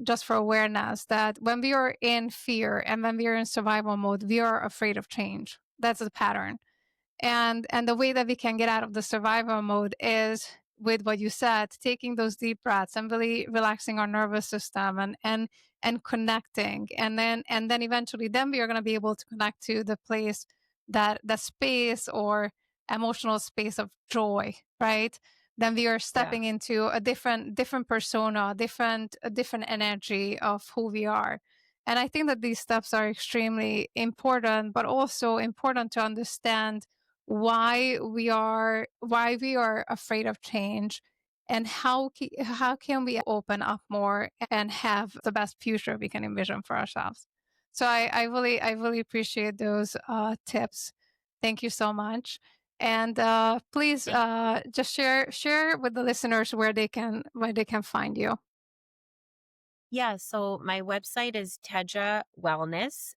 just for awareness, that when we are in fear and when we are in survival mode, we are afraid of change. That's the pattern. And the way that we can get out of the survival mode is with what you said, taking those deep breaths and really relaxing our nervous system, and connecting. And then eventually then we are going to be able to connect to the place, that the space or emotional space of joy, right? then we are
Yeah.
stepping into a different persona, a different energy of who we are. And I think that these steps are extremely important, but also important to understand why we are afraid of change, and how can we open up more and have the best future we can envision for ourselves. So I really appreciate those tips. Thank you so much. And please
Thank you.
just share with the listeners where they can find you.
Yeah, so my website is Teja Wellness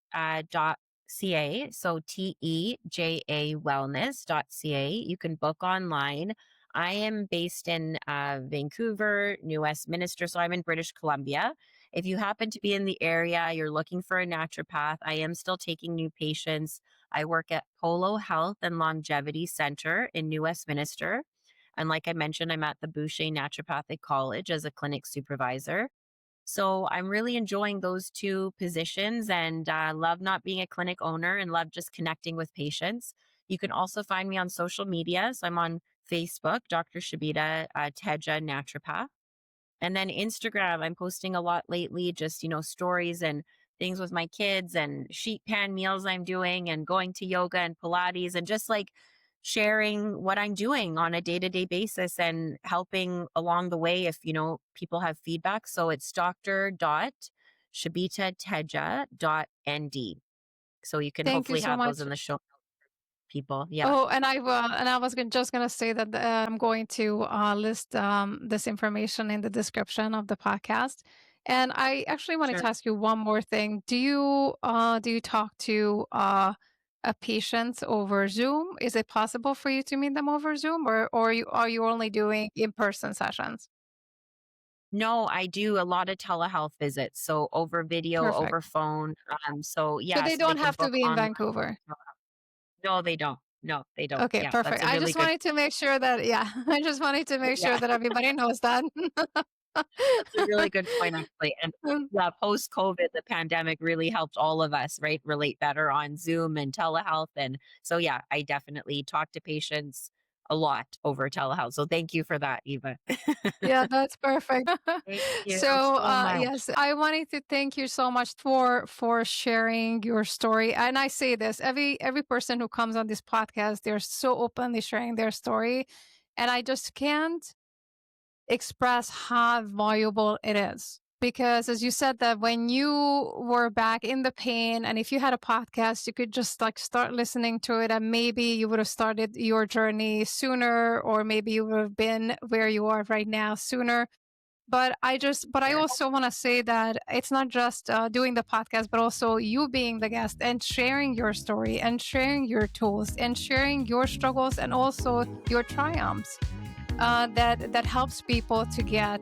dot ca. So TEJA wellness.ca. You can book online. I am based in Vancouver, New Westminster. So I'm in British Columbia. If you happen to be in the area, you're looking for a naturopath, I am still taking new patients. I work at Polo Health and Longevity Center in New Westminster. And like I mentioned, I'm at the Boucher Naturopathic College as a clinic supervisor. So I'm really enjoying those two positions and love not being a clinic owner and love just connecting with patients. You can also find me on social media. So I'm on Facebook, Dr. Shabita Teja Naturopath. And then Instagram, I'm posting a lot lately, just, stories and things with my kids and sheet pan meals I'm doing and going to yoga and Pilates and just like sharing what I'm doing on a day-to-day basis and helping along the way if, people have feedback. So it's dr.shabitateja.nd. So you can
Thank you
hopefully
so
have those
much.
in the show notes, people. Yeah,
Oh, and I was just gonna say that I'm going to list this information in the description of the podcast. And I actually wanted
sure.
to ask you one more thing. Do you talk to a patient over Zoom? Is it possible for you to meet them over Zoom, or are you only doing in person sessions?
No, I do a lot of telehealth visits. So over video,
Perfect.
over phone. So
So
yeah,
they
so they
don't
can
have to
book
be in
online.
Vancouver.
No, they don't. No, they don't.
Okay,
Yeah, that's
perfect.
a
I
really
just
good
wanted to make sure that, yeah, I just wanted to make sure
yeah,
that everybody knows that.
that's a really good point actually. And yeah, post COVID, the pandemic really helped all of us, right, relate better on Zoom and telehealth. And so yeah, I definitely talk to patients a lot over telehealth. So thank you for that, Eva.
Yeah, that's perfect.
Thank you
So,
so much.
yes, I wanted to thank you so much for sharing your story. And I say this, every person who comes on this podcast, they're so openly sharing their story, and I just can't express how valuable it is. Because as you said that when you were back in the pain, and if you had a podcast, you could just like start listening to it, and maybe you would have started your journey sooner, or maybe you would have been where you are right now sooner. But I
Sure.
also want to say that it's not just doing the podcast, but also you being the guest and sharing your story and sharing your tools and sharing your struggles and also your triumphs that helps people to get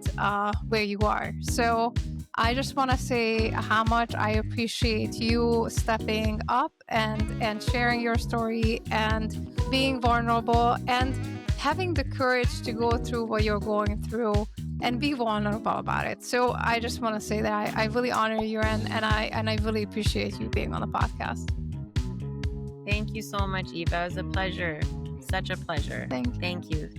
where you are. So I just want to say how much I appreciate you stepping up and sharing your story and being vulnerable and having the courage to go through what you're going through and be vulnerable about it. So I just want to say that I really honor you, and I really appreciate you being on the podcast.
Thank you so much, Eva. It was a pleasure. Such a pleasure.
Thank you.
Thank you.